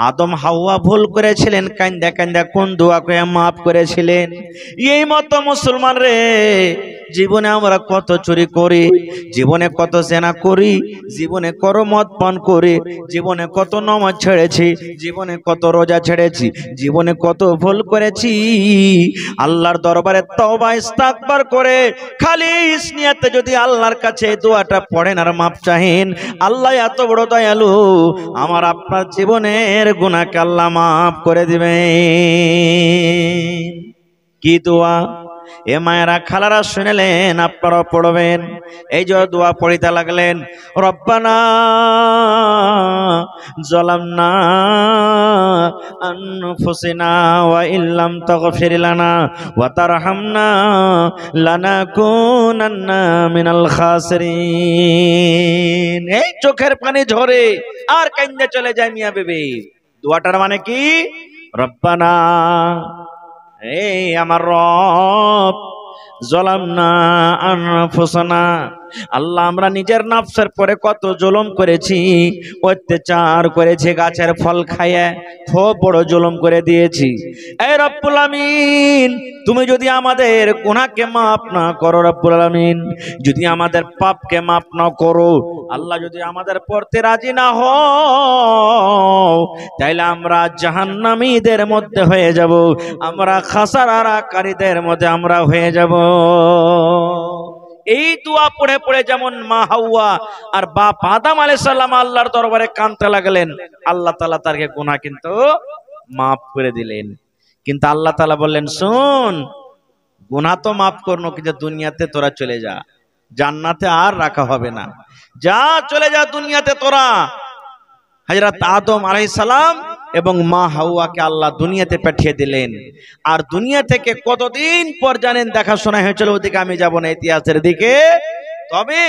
আদম হাওয়া ভুল করেছিলেন, কান্দা কান্দা কোন দোয়া কয়ে মাফ করেছিলেন। এই মতো মুসলমান রে, জীবনে আমরা কত চুরি করি, জীবনে কত জেনা করি, জীবনে কত মদ পান করি, জীবনে কত নামাজ ছেড়েছি, জীবনে কত রোজা ছেড়েছি, জীবনে কত ভুল করেছি। আল্লাহর দরবারে তওবা ইস্তেগফার করে খালি নিয়তে যদি আল্লাহর কাছে দোয়াটা পড়েন আর মাপ চাহেন, আল্লাহ এত বড় দয়ালু, আমার আপনার জীবনের গুনাহকে আল্লাহ মাফ করে দিবেন। কি দোয়া? এ মায়েরা খালারা শুনলেন, আপনারা পড়বেন। এই যে দোয়া পড়িতে লাগলেন, রব্বানা যালামনা আনফুসিনা ওয়া ইল্লাম তাগফির লানা ওয়া তারহামনা লানাকুনান্না মিনাল খাসিরিন। এই চোখের পানি ঝরে আর কান্না চলে যায় মিয়া বিবি। দোয়াটার মানে কি? রব্বানা, এই আমার রব, যালামনা আনফুসানা, আল্লাহ আমরা নিজের নফসের পরে কত জুলুম করেছি, অত্যাচার করেছি, গাছের ফল খাইয়ে খুব বড় জুলুম করে দিয়েছি। এই রব্বুল আমিন, তুমি যদি আমাদের গুনাহকে মাফ না করো, রব্বুল আমিন যদি আমাদের পাপকে মাফ না করো, আল্লাহ যদি আমাদের পড়তে রাজি না হও, তাইলে আমরা জাহান্নামীদের মধ্যে হয়ে যাব, আমরা খাসারাকারীদের মধ্যে আমরা হয়ে যাব। এই দোয়া পড়ে পড়ে যেমন মা হাওয়া আর বাপ আদম আলাইহিস সালাম আল্লাহর দরবারে কাঁদতে লাগলেন, আল্লাহ তাআলা তার গুনাহ কিন্তু মাফ করে দিলেন। কিন্তু আল্লাহ তাআলা বললেন, শুন, গুনাহ তো মাফ করনো, কিন্তু দুনিয়াতে তোরা চলে যা, জান্নাতে আর রাখা হবে না, যা চলে যা দুনিয়াতে তোরা। হযরত আদম আলাইহিস সালাম এবং মা হাওয়াকে আল্লাহ দুনিয়াতে পাঠিয়ে দিলেন। আর দুনিয়া থেকে কতদিন পর জানেন দেখাশোনা হয়েছিল, ওদিকে আমি যাব না, ইতিহাসের দিকে। তবে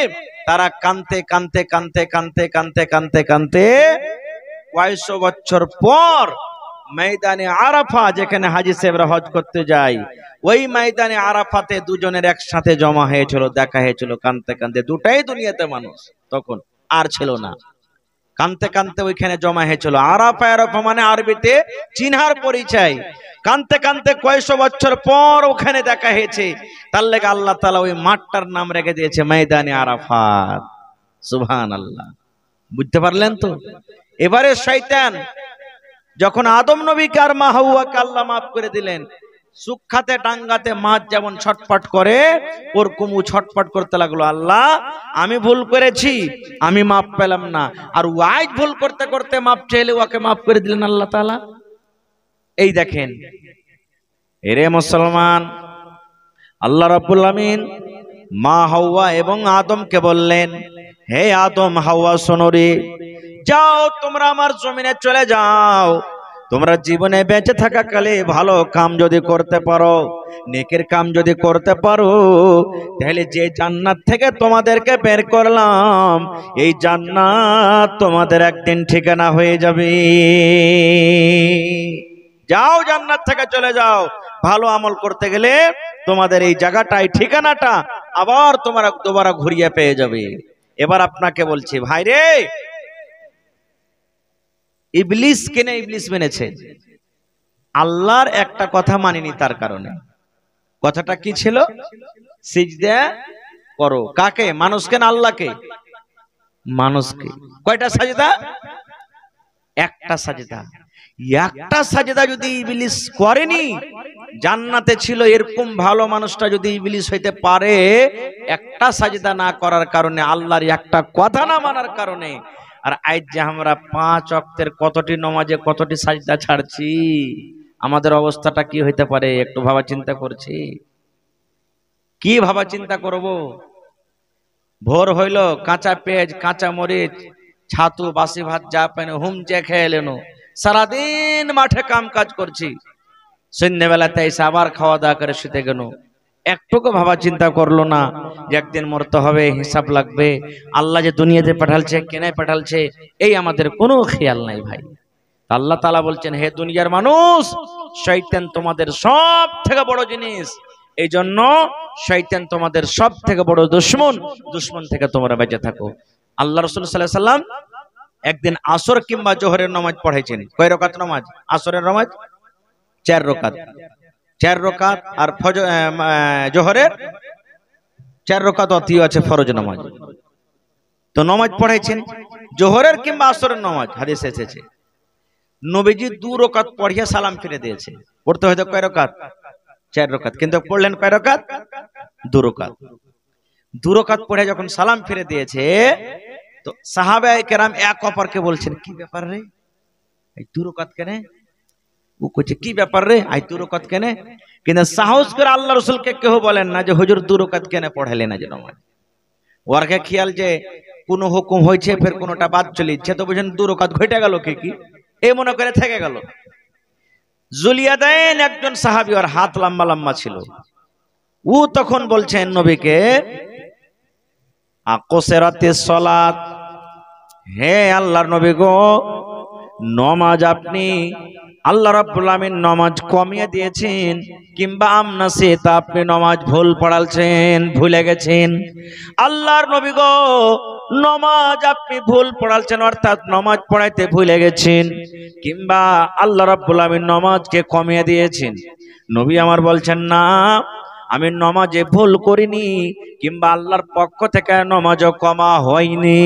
তারা কানতে কানতে কানতে কানতে কানতে কানতে কানতে কয়েকশো বছর পর ময়দানে আরাফা, যেখানে হাজী সাহেবরা হজ করতে যায়, ওই ময়দানে আরাফাতে দুজনের একসাথে জমা হয়েছিল, দেখা হয়েছিল কানতে কানতে। দুটাই দুনিয়াতে মানুষ তখন আর ছিল না, কানতে কানতে ওইখানে জমা হয়েছিল। আরাফা, আরাফা মানে আরবিতে চিনহার পরিচয়। কানতে কানতে কয়েকশো বছর পর ওখানে দেখা হয়েছে, তার লেগে আল্লাহ তাআলা ওই মাঠটার নাম রেখে দিয়েছে ময়দানে আরাফাত। সুবহানাল্লাহ, বুঝতে পারলেন তো? এবারে শয়তান যখন আদম নবীকে আর মা হাওয়াকে আল্লাহ মাফ করে দিলেন, সুখাতে ডাঙ্গাতে মাছ যেমন ছটফট করে, ওরকম ও ছটফট করতে লাগলো, আল্লাহ আমি ভুল করেছি, আমি মাপ পেলাম না। আর ওয়াইজ ভুল করতে করতে মাপ চাইলে ওকে মাফ করে দিলেন আল্লাহ তাআলা। এই দেখেন, এরে মুসলমান, আল্লাহ রাব্বুল আমিন মা হাওয়া এবং আদমকে বললেন, হে আদম হাওয়া শোনো রে, যাও তোমরা আমার জমিনে চলে যাও, তোমরা জীবনে বেঁচে থাকাকালে ভালো কাম যদি করতে পারো, নেকের কাম যদি করতে পারো, তাহলে যে জান্নাত থেকে তোমাদেরকে বের করলাম, এই জান্নাত তোমাদের একদিন ঠিকানা হয়ে যাবে। যাও, জান্নাত থেকে চলে যাও, ভালো আমল করতে গেলে তোমাদের এই জায়গাটাই, ঠিকানাটা আবার তোমরা দুবারা ঘুরিয়ে পেয়ে যাবে। এবার আপনাকে বলছি, ভাই রে, ইবলিস কেন ইবলিস মেনেছে? আল্লাহর একটা কথা মানেনি, তার কারণে। কথাটা কি ছিল? সিজদা করো। কাকে? মানুষকে না আল্লাহকে? মানুষকে। কয়টা সাজদা? একটা সাজদা। একটা সাজদা যদি ইবলিস করেনি, জান্নাতে ছিল এরকম ভালো মানুষটা যদি ইবলিস হইতে পারে, একটা সাজদা না করার কারণে, আল্লাহর একটা কথা না মানার কারণে। আর আজ যে আমরা 5 ওয়াক্তের কতটি নামাজে কতটি সাজদা ছাড়ছি, আমাদের অবস্থাটা কি হইতে পারে একটু ভাবা চিন্তা করছি? কি ভাবা চিন্তা করব? ভোর হইল, কাঁচা পেঁয়াজ, কাঁচা মরিচ, ছাতু, বাসি ভাত যা পেন হুম যে খেয়ে এলেন, সারাদিন মাঠে কাম কাজ করছি, সন্ধ্যেবেলাতে এসে আবার খাওয়া দাওয়া করে শুতে গেল। একটুকু ভাবা চিন্তা করলো না যে একদিন মরতে হবে, হিসাব লাগবে, আল্লাহ যে দুনিয়াতে পাঠালছে, কেনে পাঠালছে, এই আমাদের কোনো খেয়াল নাই ভাই। আল্লাহ তাআলা বলছেন, হে দুনিয়ার মানুষ, শয়তান তোমাদের সব থেকে বড় জিনিস, এই জন্য শয়তান তোমাদের সব থেকে বড় দুশমন, দুশমন থেকে তোমরা বেঁচে থাকো। আল্লাহ রাসূল সাল্লাল্লাহু আলাইহি ওয়াসাল্লাম একদিন আসর কিংবা জোহরের নামাজ পড়াইছেন। কয় রাকাত নামাজ? আসরের নামাজ 4 রাকাত, 4 রাকাত, আর জোহরের 4 রাকাত অতিও আছে ফরজ নামাজ। তো নামাজ পড়াইছেন জোহরের কিংবা আসরের নামাজ, হাদিসে এসেছে নবীজি 2 রাকাত পড়িয়ে সালাম ফিরে দিয়েছে। পড়তে হয়তো কয় রাকাত? 4 রাকাত, কিন্তু পড়লেন কয় রাকাত? 2 রাকাত। 2 রাকাত পড়ে যখন সালাম ফিরে দিয়েছে, তো সাহাবায়ে কেরাম এক অপরকে বলছেন, কি ব্যাপার রে, এই 2 রাকাত কেন? ও কইছে কি ব্যাপার রে, আই 2 রাকাত কেনে? কিন্তু সাহস করে আল্লাহ রাসূলকে কেউ বলেন না যে হুজুর 2 রাকাত কেনে পড়াইলেন না যে নামাজ। ওরকে খেয়াল যে কোন হুকুম হয়েছে ফের কোনটা বাদ চলে ইচ্ছে তো বুঝেন 2 রাকাত ঘটে গেল কি এই মনে করে থেকে গেল। জুলিয়াদাইন একজন সাহাবী, ওর হাত লম্বা লম্বা ছিল। ও তখন বলছেন নবীকে, আকসরাতিস সালাত, হে আল্লাহর নবী গো, নমাজ আপনি আল্লাহ রাব্বুল আমিন নমাজ কমিয়ে দিয়েছেন, কিংবা আমনাসিত আপনি নমাজ ভুল পড়ালছেন, ভুলে গেছেন। আল্লাহর নবী গো, নমাজ আপনি ভুল পড়ালছেন, অর্থাৎ নমাজ পড়াইতে ভুলে গেছেন, কিংবা আল্লাহ রাব্বুল আমিন নমাজকে কমিয়ে দিয়েছেন। নবী আমার বলছেন না, আমি নমাজে ভুল করিনি, কিংবা আল্লাহর পক্ষ থেকে নমাজও কমা হয়নি।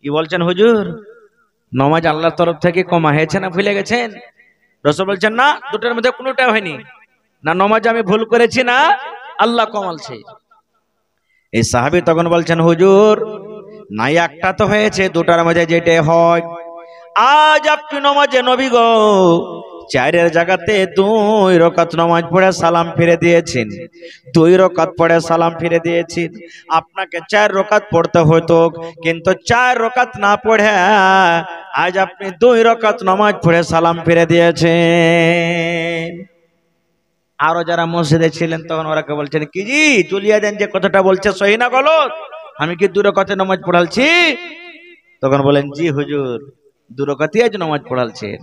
কি বলছেন হুজুর, নমাজ আল্লাহর তরফ থেকে কমা হয়েছে না ভুলে গেছেন? রাসূল বলছেন না, দুটোর মধ্যে কোনোটা হয়নি, না নমাজ আমি ভুল করেছি না আল্লাহ কমালছে। এই সাহাবী তখন বলছেন, হুজুর না, একটা তো হয়েছে, দুটার মধ্যে যেটা হয়। আজ আপনি নমাজে নবী গো 4 জায়গাতে 2 রাকাত নামাজ পড়ে সালাম ফিরে দিয়েছেন, 2 রাকাত পড়ে সালাম ফিরে দিয়েছেন। আপনাকে 4 রাকাত পড়তে হতো, কিন্তু 4 রাকাত না পড়ে আজ আপনি 2 রাকাত নামাজ পড়ে সালাম ফিরে দিয়েছেন। আরো যারা মসজিদে ছিলেন তখন ওরা কে বলছেন, কি জি জুলিয়া দেন যে কথাটা বলছে সহি না গলত? আমি কি 2 রাকাতে নামাজ পড়ালছি? তখন বলেন, জি হুজুর 2 রাকাতই আজ নামাজ পড়ালছেন।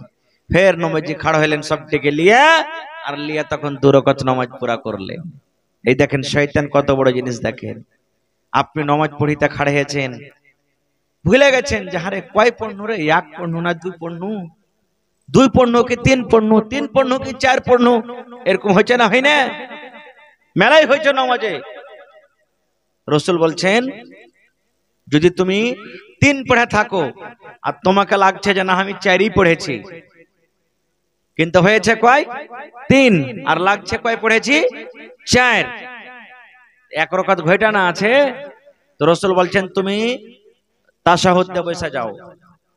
ফের নবীজি খাড়া হইলেন সবটিকে লিয়া, আর লিয়া তখন 2 রাকাত নামাজ পুরা করলেন। এই দেখেন শয়তান কত বড় জিনিস। দেখেন আপনি নামাজ পড়িতে খাড়া হয়েছেন, ভুলে গেছেন যে হারে কয় পড়নু রে, 1 পড়নু না 2 পড়নু, 2 পড়নু কি 3 পড়নু, 3 পড়নু কি 4 পড়নু, এরকম হয়েছে না হয় না? মেলাই হয়েছে নামাজে। রাসূল বলছেন, যদি তুমি 3 পড়ে থাকো আর তোমাকে লাগছে যে না আমি 4ই পড়েছি, কিন্তু হয়েছে কয় 3, আর লাগছে কয় পড়েছি 4, 1 রাকাত ঘটা না আছে। তো রাসূল বলছেন, তুমি তাশাহুদে বসে যাও,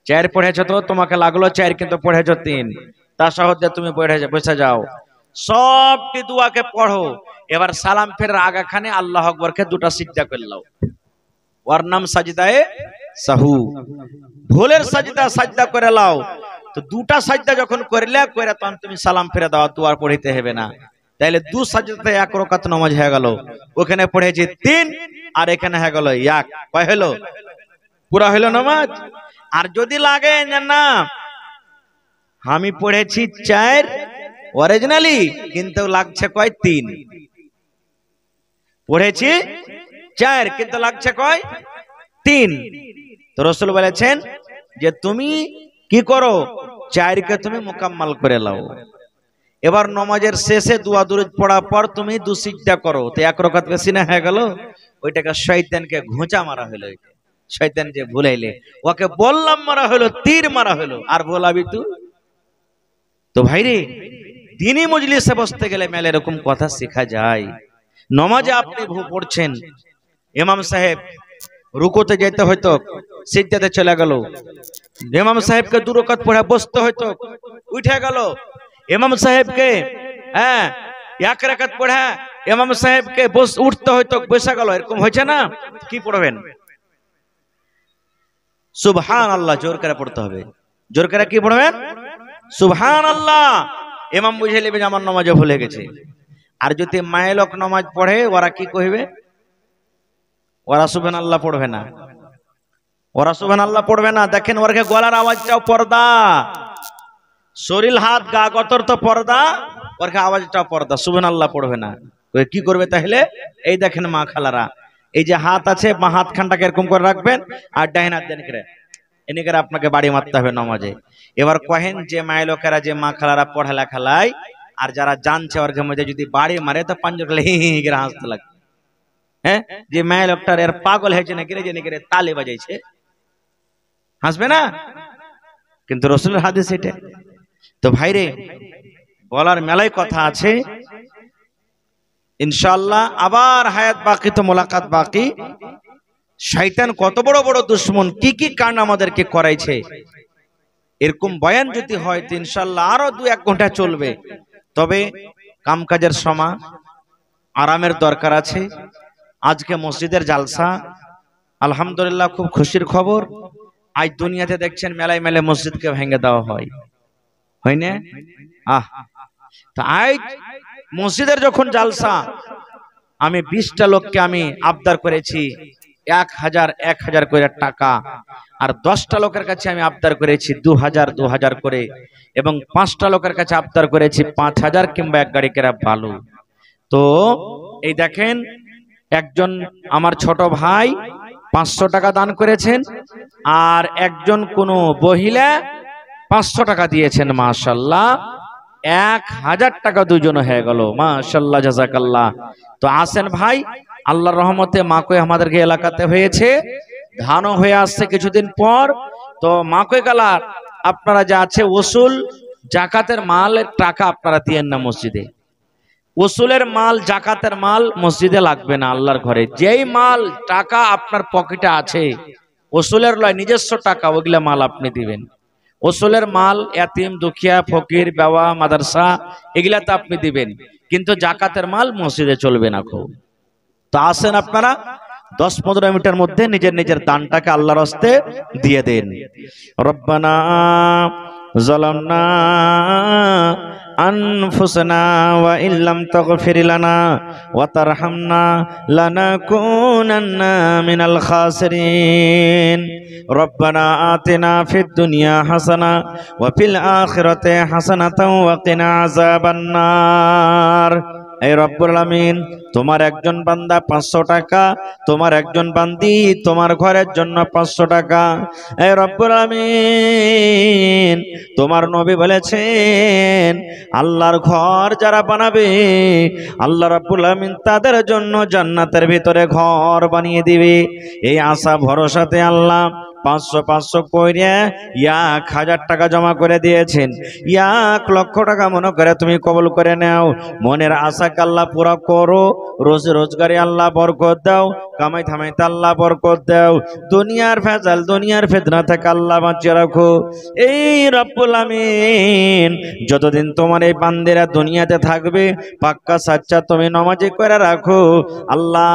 4 পড়েছো তো তোমাকে লাগলো 4, কিন্তু পড়েছো 3, তাশাহুদে তুমি বসে যাও, সবটি দোয়াকে পড়ো। এবার সালাম ফেরার আগাখানে আল্লাহু আকবারকে 2টা সিজদা করে নাও, ওর নাম সাজদায়ে সাহু, ভুলের সাজদা করে লাও। তো 2টা সাজদা যখন করলে তখন তুমি সালাম ফিরে দাও, দোয়া পড়িতে হবে না। তাইলে 2 সাজদাতে 1 রাকাত নামাজ হয়ে গেল। ওখানে পড়েছি 3 আর এখানে হয়ে গেল 1, কয় হলো? পুরা হলো নামাজ। আর যদি লাগে না আমি পড়েছি 4 অরিজিনালি, কিন্তু লাগছে কয় 3, পড়েছি 4 কিন্তু লাগছে কয় 3। তো রাসূল বলেছেন যে তুমি কি করো, 4 কে তুমি মুকাম্মাল করে লাও। এবার নামাজের শেষে দোয়া দুরূদ পড়ার পর তুমি 2 সিজদা করো, তো 1 রাকাত বেশি না হয়ে গেল। ওইটাকে শয়তানকে ঘুঁচা মারা হলো। শয়তান যে ভুলাইলে ওকে বললাম মারা হলো, তীর মারা হলো, আর বলাবি তুই। তো ভাইরে, দিনই মজলিসে বসতে গেলে মেলে এরকম কথা শেখা যায়। নামাজে আপনি পড়ছেন, ইমাম সাহেব রুকুতে যেতে হয়তো, সিজদাতে চলে গেল, ইমাম সাহেবকে 2 রাকাত পড়ে বসতে হয়তো, উঠে গেল। ইমাম সাহেবকে 1 রাকাত পড়ে ইমাম সাহেবকে উঠতে হয়তো, বসে গেল, এরকম হয়েছে না? কি পড়বেন? সুবহানাল্লাহ জোর করে পড়তে হবে। জোর করে কি পড়বেন? সুবহানাল্লাহ। ইমাম বুঝে নেবে যে আমার নামাজে ভুলে গেছে। আর যদি মায়ে লোক নামাজ পড়ে ওরা কি কইবে? ওরা সুবহানাল্লাহ পড়বে না, ওরা সুবহানাল্লাহ পড়বে না। দেখেন ওরকে গলার আওয়াজটাও পর্দা, শরীর হাত গা গতর তো পর্দা, ওরকে আওয়াজটাও পর্দা, সুবহানাল্লাহ পড়বে না। ওই কি করবে তাহলে? এই দেখেন মা খালারা, এই যে হাত আছে, মা হাত খানটাকে এরকম করে রাখবেন, আর ডাইন হাত দেন করে এনেকে আপনাকে বাড়ি মারতে হবে নামাজে। এবার কহেন যে মায়ের লোকেরা, যে মা খালারা পড়ালেখা লাই, আর যারা জানছে ওর মধ্যে যদি বাড়ি মারে তো পাঞ্জর গেলে হি হি করে হাসতে লাগবে। হ্যাঁ, যে মায়ের লোকটার এর পাগল হয়েছে নাকি রে, যে নাকি তালে বাজাইছে, হাসবে না? কিন্তু রাসূলের হাদিস এটা। তো ভাইরে, বলার মেলায় কথা আছে, ইনশাআল্লাহ আবার হায়াত বাকি, তো মোলাকাত বাকি। শয়তান কত বড় বড় দুশ্মন, কি কি কাণ্ড আমাদেরকে করাইছে। এরকম বয়ান যদি হয় তো ইনশাআল্লাহ আরো 2-1 ঘন্টা চলবে। তবে কামকাজের সময় আরামের দরকার আছে। আজকে মসজিদের জালসা, আলহামদুলিল্লাহ খুব খুশির খবর। আজ দুনিয়াতে দেখছেন মেলায় মেলায় মসজিদকে ভেঙে দেওয়া হয়, হয় না? তা আজ মসজিদের যখন জালসা, আমি 20টা লোককে আমি আবদার করেছি 1000 করে টাকা, আর 10টা লোকের কাছে আমি আবদার করেছি 2000 করে, এবং 5টা লোকের কাছে আবদার করেছি 5000 কিংবা 1 গাড়ি করে বালু। তো এই দেখেন, একজন আমার ছোট ভাই 500 টাকা দান করেছেন, আর একজন কোন মহিলা 500 টাকা দিয়েছেন। মাশাআল্লাহ 1000 টাকা দুজন হয়ে গেল। মাশাআল্লাহ, জাযাকাল্লাহ। তো আসেন ভাই, আল্লাহর রহমতে মাকই আমাদেরকে এলাকাতে হয়েছে, ধানও হয়ে আসছে কিছুদিন পর। তো মাকই গালার আপনারা যা আছে ওসুল জাকাতের মালের টাকা আপনারা দিয়েন না মসজিদে। ওসুলের মাল, জাকাতের মাল মসজিদে লাগবে না, আল্লাহর ঘরে। যেই মাল টাকা আপনার পকেটে আছে, ওসুলের লয় নিজস্ব টাকা, ওইগুলা মাল আপনি দিবেন। ওসুলের মাল এতিম, দুখিয়া, ফকির, বেওয়া, মাদ্রাসা এগুলাতে আপনি দিবেন, কিন্তু জাকাতের মাল মসজিদে চলবে না। খুব তো আসেন আপনারা 10-15 মিনিটের মধ্যে নিজের নিজের দানটাকে আল্লাহর হস্তে দিয়ে দেন। রব্বানা যালামনা আনফুসানা ওয়া ইল্লাম তাগফির লানা ওয়া তারহামনা লানাকুনান্না মিনাল খাসিরিন। রব্বানা আতিনা ফিদ দুনিয়া হাসানা ওয়া ফিল আখিরাতি হাসানাতাও ওয়া কিনা আযাবান নার। এই রব্বুল আলামিন, তোমার একজন বান্দা 500 টাকা, তোমার একজন বান্দি তোমার ঘরের জন্য 500 টাকা। এই রব্বুল আলামিন, তোমার নবী বলেছেন আল্লাহর ঘর যারা বানাবে, আল্লাহ রাব্বুল আলামিন তাদের জন্য জান্নাতের ভিতরে ঘর বানিয়ে দিবে। এই আশা ভরসাতে আল্লাহ 500 করে 1000 টাকা জমা করে দিয়েছেন। 1 লক্ষ টাকা মনে করে তুমি কবুল করে নাও। মনের আশাকে আল্লাহ পুরা করো। রোজ রোজগারে আল্লাহ বরকত দাও, কামাই থামাইতে আল্লাহ বরকত দাও। দুনিয়ার ভেজাল, দুনিয়ার ফিতনা থেকে আল্লাহ বাঁচিয়ে রাখো। এই রব্বুল আমিন, যতদিন তোমার এই বান্দেরা দুনিয়াতে থাকবে, পাক্কা সাচ্চা তুমি নামাজি করে রাখো। আল্লাহ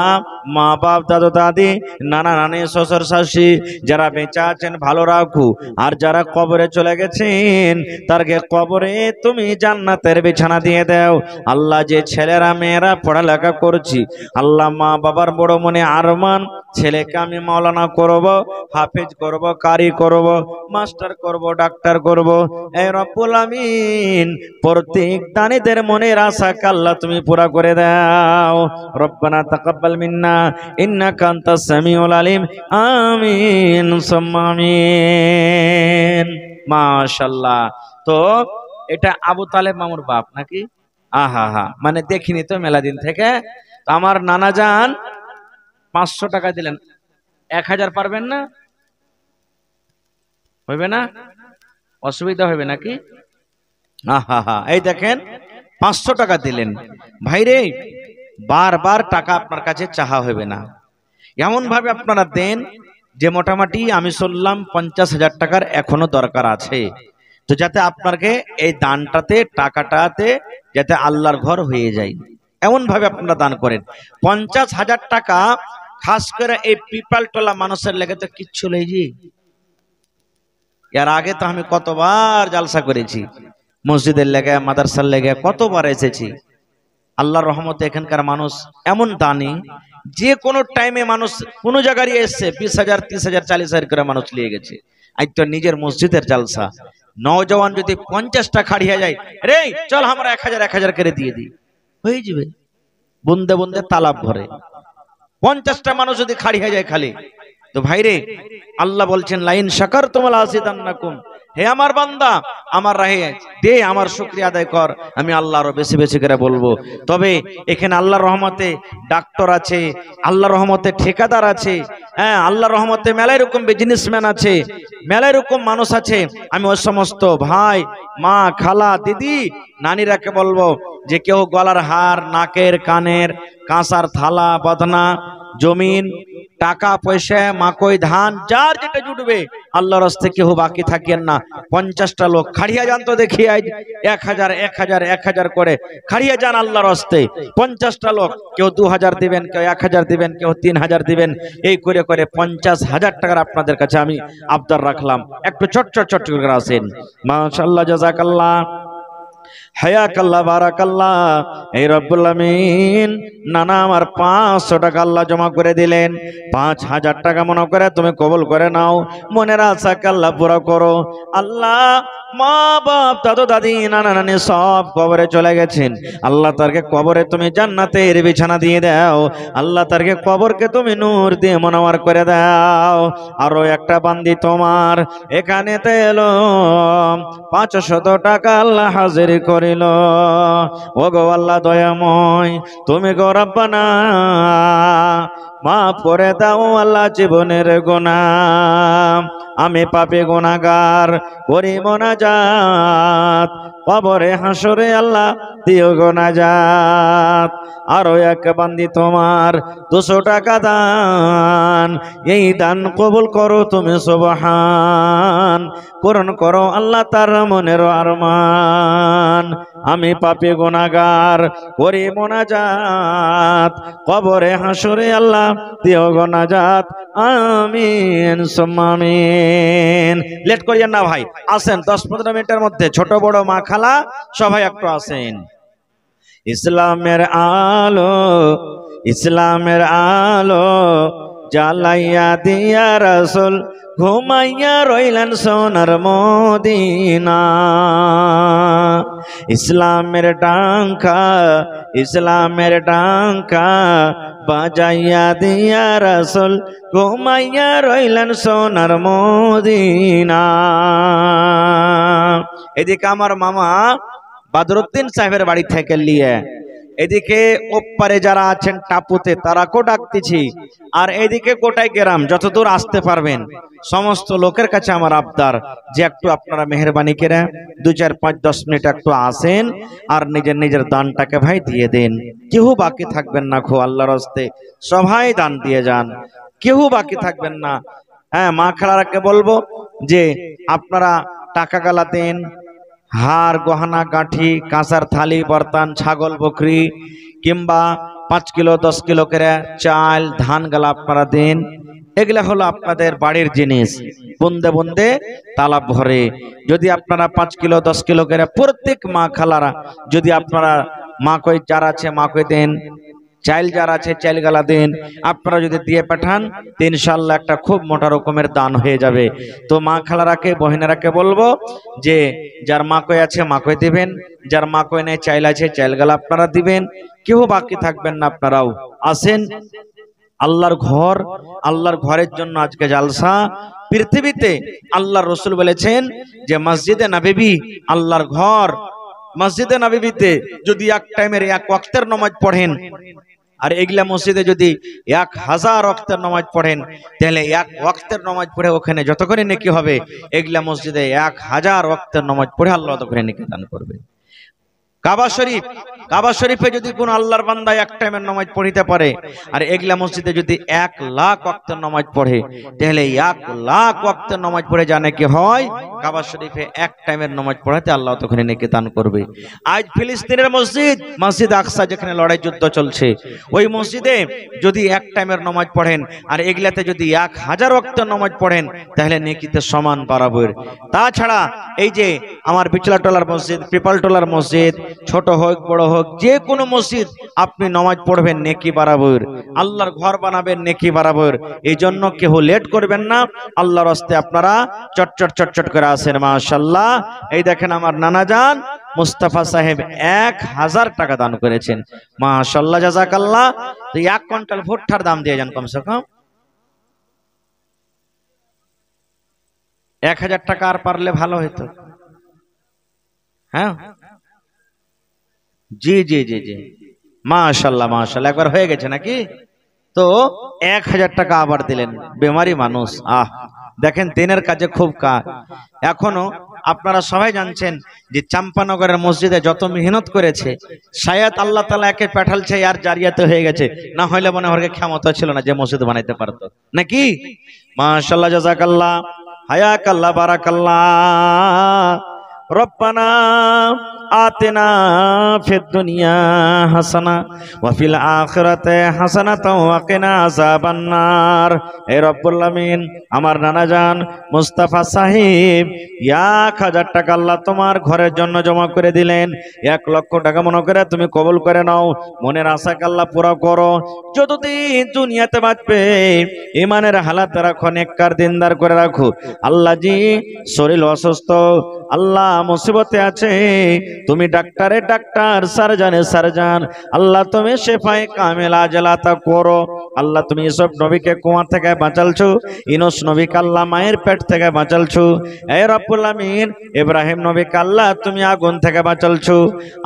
মা বাপ, দাদু দাদি, নানা নানি, শ্বশুর শাশুড়ি যারা বেঁচে আছেন ভালো রাখো, আর যারা কবরে চলে গেছেন তারকে কবরে তুমি জান্নাতের বিছানা দিয়ে দাও। আল্লাহ যে ছেলেরা মেয়েরা পড়ালেখা করছি, আল্লাহ মা বাবার বড় মনে আরমান, ছেলেকে আমি মাওলানা করব, হাফেজ করব, কারি করব, মাস্টার করব, ডাক্তার করব। এই রব্বুল আমিন, প্রত্যেক দানীদের মনের আশাকে আল্লাহ তুমি পুরা করে দাও। রব্বানা তাকাব্বাল মিন্না ইন্নাকা আনতাস সামিউল আলিম। আমিন সুম্মা আমিন। মাশাআল্লাহ। তো এটা আবু তালেব মামুর বাপ নাকি? আহা, মানে দেখিনি তো মেলা দিন থেকে। আমার নানা যান 500 টাকা দিলেন, 1000 পারবেন না? হইবে না? অসুবিধা হবে নাকি? আহা, এই দেখেন 500 টাকা দিলেন। ভাইরে, বারবার টাকা আপনার কাছে চাহা হবে না, এমন ভাবে আপনারা দেন যে মোটামুটি আমি শুনলাম 50,000 টাকার এখনো দরকার আছে। তো যাতে আপনাকে এই দানটাতে, টাকাটাতে যাতে আল্লাহর ঘর হয়ে যায়, এমন ভাবে আপনারা দান করেন। 50,000 টাকা খাস করে এই পিপালটোলা মানুষের লেগে তো কিচ্ছু নেই জি। এর আগে তো আমি কতবার জালসা করেছি, মসজিদের লেগে, মাদ্রাসার লেগে কতবার এসেছি। আল্লাহর রহমতে এখানকার মানুষ এমন দানি, যে কোনো টাইমে মানুষ কোনো জায়গায় এসছে 20,000, 30,000, 40,000 করে মানুষ নিয়ে গেছে। আজ তো নিজের মসজিদের জালসা, নওজওয়ান যদি 50টা খাড়িয়ে যায়, রে চল আমরা 1000 করে দিয়ে দিই, হয়ে যাবে। বুন্দে বুন্দে তালাব ভরে 50টা মানুষ যদি খাড়িয়ে যায় খালি। তো ভাইরে, আল্লাহ বলছেন লাইন শাকারতুম লাযিদান্নাকুম। হে আমার বান্দা, আমার রাহে দে, আমার শুকরিয়া আদায় কর, আমি আল্লাহ আরো বেশি বেশি করে বলবো। তবে এখানে আল্লাহর রহমতে ডাক্তার আছে, আল্লাহর রহমতে ঠিকাদার আছে, হ্যাঁ আল্লাহর রহমতে মেলাই রকম বিজনেসম্যান আছে, মেলাই রকম মানুষ আছে। আমি ওই সমস্ত ভাই, মা, খালা, দিদি, নানিরাকে বলবো যে কেউ গলার হার, নাকের কানের, কাঁসার থালা, বদনা, জমিন, টাকা পয়সা মাকই ধান যার যেটা জুটবে আল্লাহর রাস্তে কেউ বাকি থাকেন না। 50টা লোক খাড়িয়া যান তো দেখি, আজ 1000 1000 1000 করে খাড়িয়া যান আল্লাহর রাস্তে। 50টা লোক, কেউ 2000 দিবেন, কেউ 1000 দিবেন, কেউ 3000 দিবেন, এই করে করে 50,000 টাকার আপনাদের কাছে আমি আবদার রাখলাম। একটু চট করে আসেন। মাশাআল্লাহ, জাযাকাল্লাহ, হায়াকাল্লাহ, বারাকাল্লাহ। এই রব্বুল আমিন নানা আমার 500 টাকা আল্লাহ জমা করে দিলেন। 5000 টাকা মনে করে তুমি কবুল করে নাও, মনের আশাকে আল্লাহ পুরো করো। আল্লাহ মা বাপ দাদু দাদি নানা নানি সব কবরে চলে গেছেন, আল্লাহ তারকে কবরে তুমি জান্নাতের বিছানা দিয়ে দাও। আল্লাহ তারকে কবরকে তুমি নূর দিয়ে মনোয়ার করে দাও। আরো একটা বান্দি তোমার এখানে এলো, 500 টাকা আল্লাহ হাজির করিল। ও গো আল্লাহ দয়াময়, তুমি গো রব্বানা মাফ করে দাও আল্লাহ জীবনের গুনাহ। আমি পাপী গুনাহগার করি মোনাজাত, কবরে হাসরে আল্লাহ দিও গো নাজাত। আরো এক বান্দি তোমার 200 টাকা দান, এই দান কবুল করো তুমি সুবহান, পূরণ করো আল্লাহ তার মনের আরমান। আমি পাপী গুনাহগার করি মোনাজাত, কবরে হাসরে আল্লাহ দিও গো নাজাত। আমিন সুম্মা আমিন। লেট করিয়েন না ভাই, আসেন 10-15 মিনিটের মধ্যে ছোট বড় মা খালা সবাই একটু আসেন। ইসলামের আলো, ইসলামের আলো জ্বালাইয়া দিয়া রাসূল ঘুমাইয়া রইলেন সোনার মদিনা। ইসলামের ডাঙ্কা, ইসলামের ডাঙ্কা বাজাইয়া দিয়া রাসূল ঘুমাইয়া রইলেন সোনার মদিনা। এদিকে আমার মামা বদরুদ্দিন সাহেবের বাড়ি থেকে নিয়ে, এদিকে ওপারে যারা আছেন টাপুতে তারাকেও ডাকতেছি, আর এদিকে গোটাই গ্রাম যতদূর আসতে পারবেন সমস্ত লোকের কাছে আমার আবদার যে একটু আপনারা মেহরবানি করে 2 4 5 10 মিনিট একটু আসেন আর নিজের নিজের দানটাকে ভাই দিয়ে দেন। কেউ বাকি থাকবেন না, খো আল্লাহর রাস্তে সবাই দান দিয়ে যান, কেউ বাকি থাকবেন না। হ্যাঁ, মা খালারাকে বলবো যে আপনারা টাকা গালা দেন, হার গহনা গাঁঠি, কাঁসার থালি বর্তন, ছাগল বকরি কিংবা 5 কিলো 10 কিলো করে চাল ধান গালা আপনারা দেন। এগুলা হলো আপনাদের বাড়ির জিনিস, বুন্দে বুন্দে তালাব ভরে। যদি আপনারা 5 কিলো 10 কিলো করে প্রত্যেক মা খালারা যদি আপনারা মা কই যারা আছে মা কই দেন, চাইল যারা আছে চাইল গালা দেন, আপনারা যদি দিয়ে পাঠান তো ইনশাআল্লাহ একটা খুব মোটা রকমের দান হয়ে যাবে। তো মা খালারাকে বহিনারাকে বলবো যে যার মা কই আছে মা কই দিবেন, যার মা কই নেই চাইল আছে চাইল গালা আপনারা দিবেন, কেউ বাকি থাকবেন না। আপনারাও আসেন। আল্লাহর ঘর, আল্লাহর ঘরের জন্য আজকে জালসা। পৃথিবীতে আল্লাহর রাসূল বলেছেন যে মসজিদে নববী আল্লাহর ঘর। মসজিদে নববীতে যদি এক টাইমের এক ওয়াক্তের নামাজ পড়েন, আর এগুলা মসজিদে যদি 1000 ওয়াক্তের নামাজ পড়েন, তাহলে এক ওয়াক্তের নামাজ পড়ে ওখানে যত করে নেকি হবে, এগুলা মসজিদে 1000 ওয়াক্তের নামাজ পড়ে আল্লাহ তত করে নেকি দান করবে। কাবা শরীফ, কাবা শরীফে যদি কোন আল্লাহর বান্দা এক টাইমের নামাজ পড়িতে পারে, আর এগুলা মসজিদে যদি 1 লাখ ওয়াক্তের নামাজ পড়ে, তাহলে 1 লাখ ওয়াক্তের নামাজ পড়ে জানে কি হয়, কাবা শরীফে এক টাইমের নামাজ পড়াতে আল্লাহ তখন নেকি দান করবে। আজ ফিলিস্তিনের মসজিদ, মসজিদ আকসা যেখানে লড়াই যুদ্ধ চলছে, ওই মসজিদে যদি এক টাইমের নামাজ পড়েন আর এগুলাতে যদি 1000 ওয়াক্তের নামাজ পড়েন, তাহলে নেকিতে সমান বরাবর। তাছাড়া এই যে আমার বিচলাটলার মসজিদ, পিপালটলার মসজিদ, ছোট হোক বড় হোক যে কোনো মসজিদ আপনি নামাজ পড়বেন নেকি বরাবর, আল্লাহর ঘর বানাবেন নেকি বরাবর। এই জন্য কেউ লেট করবেন না, আল্লাহর রাস্তে আপনারা চটচট চটচট করে আসেন। মাশাআল্লাহ, এই দেখেন আমার নানা জান মুস্তাফা সাহেব 1000 টাকা দান করেছেন। মাশাআল্লাহ, জাযাকাল্লাহ। তো 1 কুইন্টাল ভুট্টার দাম দিয়ে যান কমসে কম 1000 টাকা, আর পারলে ভালো হতো। হ্যাঁ, জি জি জি জি, মাশাআল্লাহ মাশাআল্লাহ, একবার হয়ে গেছে নাকি? তো 1000 টাকা আবার দিলেন, বেমারি মানুষ। দেখেন দিনের কাজে খুব কাজ। এখনো আপনারা সবাই জানছেন যে চাম্পানগরের মসজিদে যত মেহনত করেছে, শায়াত আল্লাহ তাআলা একে পাঠালছে আর জারিয়াতে হয়ে গেছে, না হলে মনে হয় ক্ষমতা ছিল না যে মসজিদ বানাইতে পারতো নাকি। মাশাআল্লাহ, জাযাকাল্লাহ, হায়াকাল্লাহ, বারাকাল্লাহ। রব্বানা আতিনা ফিদ দুনিয়া হাসানা ওয়া ফিল আখিরাতি হাসানাতাও ওয়া কিনা আযাবান্নার। হে রব্বুল আমিন, আমার নানা জান মুস্তাফা সাহেব 1000 টাকা আল্লাহ তোমার ঘরের জন্য জমা করে দিলেন। 1 লক্ষ টাকা মনে করে তুমি কবুল করে নাও। মনের আশাকে আল্লাহ পুরা করো। যতদিন দুনিয়াতে বাঁচবে ইমানের হালাত রাখো, নেককার দিনদার করে রাখো। আল্লাহ জি শরীর অসুস্থ, আল্লাহ মুসিবতে আছে, তুমি ডাক্তারের ডাক্তার, সার্জানের সার্জান, আল্লাহ তুমি শেফায়ে কামেল আজলাতা করো। আল্লাহ তুমি সব নবীকে কুয়া থেকে বাঁচালছো, ইউনূস নবীকে আল্লাহ মায়ের পেট থেকে বাঁচালছো। হে রব্বুল আমিন, ইব্রাহিম নবীকে আল্লাহ তুমি আগুন থেকে বাঁচালছো।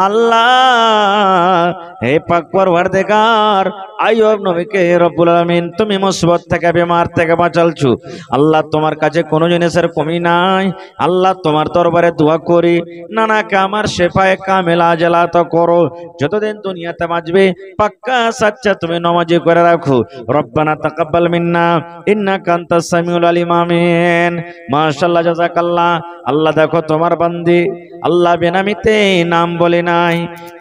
আল্লাহ হে পাক পরওয়ারদিগার, আইয়ুব নবীকে রব্বুল আমিন তুমি মুসিবত থেকে, বিমার থেকে বাঁচালছো। আল্লাহ তোমার কাছে কোনো জিনিসের কমি নাই। আল্লাহ তোমার দরবারে দোয়া করি, নানাকে আমার শেফায়ে কামেল আজলাত করো। যতদিন দুনিয়াতে বাঁচবে পাক্কা সাচ্চা তুমি নামাজি করে রাখো। রব্বানা তাকাব্বাল মিন্না ইন্নাকা আনতাস সামিউল আলিম। আমিন। মাশাআল্লাহ, জাযাকাল্লাহ। আল্লাহ দেখো তোমার বান্দি আল্লাহ বেনামিতে নাম বলে নাই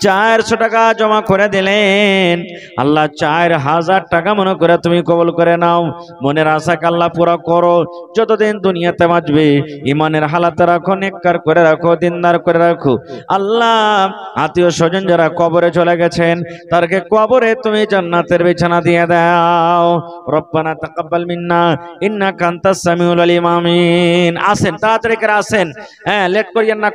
400 টাকা জমা করে দিলেন। আল্লাহ 4000 টাকা মনে করে তুমি কবুল করে নাও। মনের আশাকে আল্লাহ পুরা করো। যতদিন দুনিয়াতে বাঁচবে ইমানের হালাতে রাখো, নেককার করে রাখো, দিনদার করে রাখো। আল্লাহ আত্মীয় স্বজন যারা কবরে চলে গেছেন তাদেরকে কবরে তুমি জান্নাতের বিছানা দিয়ে দাও। রব্বানা তাকাব্বাল মিন্না ইন্নাকা আনতাস সামিউল আলিম। আমিন। আসেন, তাড়াতাড়ি করে আসেন, হ্যাঁ লেট করিয়েন না।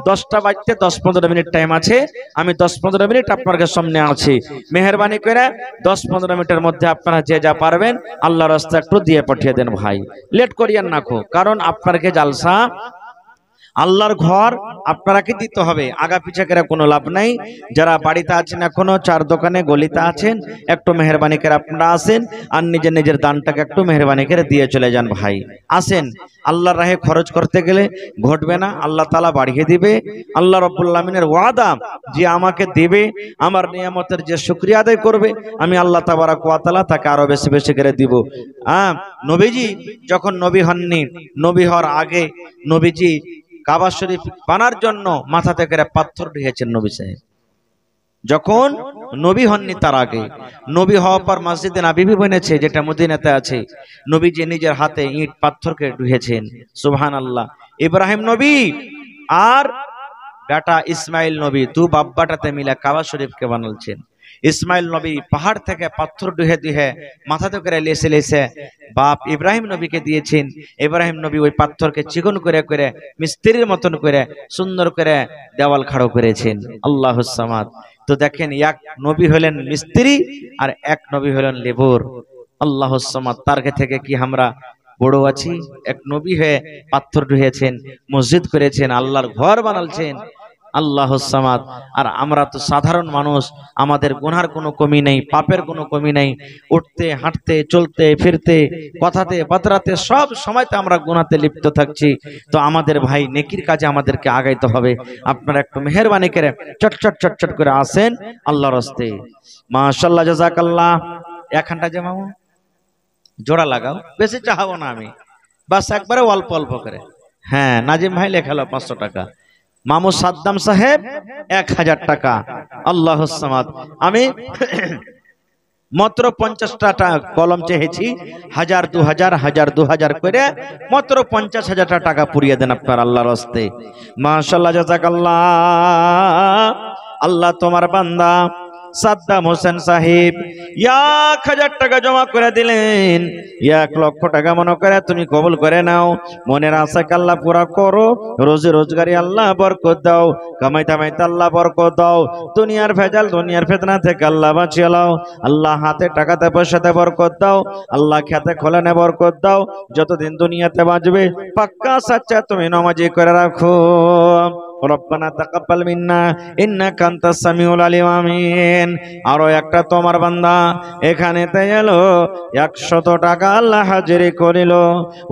10টা বাজতে 10-15 মিনিট টাইম আছে। আমি 10-15 মিনিট আপনাদের সামনে আছি। মেহেরবানি করে 10-15 মিনিটের মধ্যে আপনারা যে যা পারবেন আল্লাহর রাস্তায় একটু দিয়ে পাঠিয়ে দেন ভাই, লেট করিয়েন না। কারণ আপনাকে জালসা আল্লাহর ঘর আপনারাকে দিতে হবে, আগা পিছা করে কোনো লাভ নাই। যারা বাড়িতে আছেন এখনো, চার দোকানে গলিতে আছেন, একটু মেহরবানি করে আপনারা আসেন আর নিজের নিজের দানটাকে একটু মেহরবানি করে দিয়ে চলে যান ভাই। আসেন, আল্লাহর রাহে খরচ করতে গেলে ঘটবে না, আল্লাহ তাআলা বাড়িয়ে দিবে। আল্লাহ রাব্বুল আমিনের ওয়াদা যে আমাকে দেবে, আমার নিয়ামতের যে শুকরিয়া আদায় করবে আমি আল্লাহ তাবারাক ওয়া তাআলা তাকে আরো বেশি বেশি করে দিব। নবীজি যখন নবী হননি, নবী হওয়ার আগে নবীজি কাবা শরীফ বানার জন্য মাথাতে করে পাথর ঢুকিয়েছেন নবী সাহেব। যখন নবী হননি তার আগে, নবী হওয়ার পর মসজিদে নববী বনেছে যেটা মদিনাতে আছে, নবীজি নিজের হাতে ইট পাথরকে ঢুকিয়েছেন। সুবহানাল্লাহ। ইব্রাহিম নবী আর বেটা ইসমাইল নবী দু বাব্বাটাতে মিলে কাবা শরীফকে বানালছেন। ইসমাইল নবী পাহাড় থেকে পাথর ডুহে ডুহে মাথাতে করে লেসে লেসে বাপ ইব্রাহিম নবীকে দিয়েছেন। ইব্রাহিম নবী ওই পাথরকে চিকন করে করে মিস্ত্রির মতন করে সুন্দর করে দেওয়াল খাড়ো করেছেন। আল্লাহুস সামাদ। তো দেখেন, এক নবী হলেন মিস্ত্রি আর এক নবী হলেন লেবর। আল্লাহুস সামাদ। তার থেকে কি আমরা বড় আছি? এক নবী হয়ে পাথর ঢুকিয়েছেন, মসজিদ করেছেন, আল্লাহর ঘর বানালছেন। আল্লাহুস সামাদ। আর আমরা তো সাধারণ মানুষ, আমাদের গুনার কোনো কমি নেই, পাপের কোনো কমি নেই। উঠতে, হাঁটতে, চলতে, ফিরতে, কথাতে, বাতরাতে সব সময়তে আমরা গুনাতে লিপ্ত থাকছি। তো আমাদের ভাই নেকির কাজে আমাদেরকে আগাইতে হবে। আপনারা একটু মেহেরবানি করে চটচট চটচট করে আসেন আল্লাহর রাস্তায়। মাশাআল্লাহ, জাযাকাল্লাহ। এখানটা যে মামু জোড়া লাগাও, বেশি চাহাবো না আমি, বাস একবারে অল্প অল্প করে। হ্যাঁ, নাজিম ভাই লেখালো 500 টাকা, মামু সাদ্দাম সাহেব 1000 টাকা। আল্লাহুস সামাদ। আমি মাত্র 50টা কলম চেয়েছি, 1000 2000 1000 2000 করে মাত্র 50,000 টাকা পুড়িয়ে দেন আপনার আল্লাহর রাস্তায়। মাশাআল্লাহ, জাযাকাল্লাহ। আল্লাহ তোমার বান্দা সাদ্দাম হোসেন সাহেব 1000 টাকা জমা করে দিলেন। 1 লক্ষ টাকা মনে করে তুমি কবুল করে নাও। মনের আশাকে আল্লাহ পুরা করো। রোজি রোজগারি আল্লাহ বরকত দাও, কামাই দামাইতে আল্লাহ বরকত দাও। দুনিয়ার ভেজাল, দুনিয়ার ফিতনা থেকে আল্লাহ বাঁচিয়ে নাও। আল্লাহ হাতে টাকাতে পয়সাতে বরকত দাও। আল্লাহ খেতে খোলানে বরকত দাও। যতদিন দুনিয়াতে বাঁচবে পাক্কা সাচ্চা তুমি নামাজি করে রাখো। রব্বানা তাকাব্বাল মিন্না ইন্নাকা আনতাস সামিউল আলিম আমিন। আরো একটা তোমার বান্দা এখানেতে এলো 100 টাকা আল্লাহ হাজিরি করিল।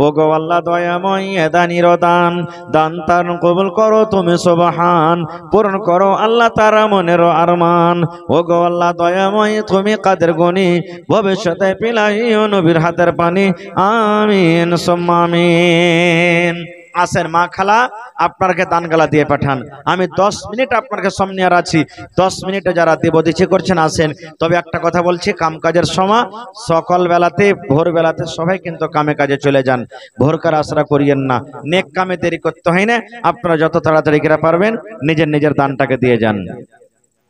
ও গো আল্লাহ দয়াময় এদানির দান দান তার কবুল করো তুমি সুবহান, পূরণ করো আল্লাহ তারা মনের আরমান। ও গো আল্লাহ দয়াময় তুমি কাদের গনি, ভবিষ্যতে পিলাইও নবীর হাতের পানি। আমিন সুম্মা আমিন। আসেন মা খালা আপনাকে দান গালা দিয়ে পাঠান। আমি 10 মিনিট আপনাকে সামনে আছি, 10 মিনিটে যারা দেবদিছি করছেন আসেন। তবে একটা কথা বলছি, কাম কাজের সময় সকাল বেলাতে ভোর বেলাতে সবাই কিন্তু কামে কাজে চলে যান, ভোরকার আশরা করিয়েন না, নেক কামে দেরি করতে হয় না। আপনারা যত তাড়াতাড়ি করে পারবেন নিজের নিজের দানটাকে দিয়ে যান।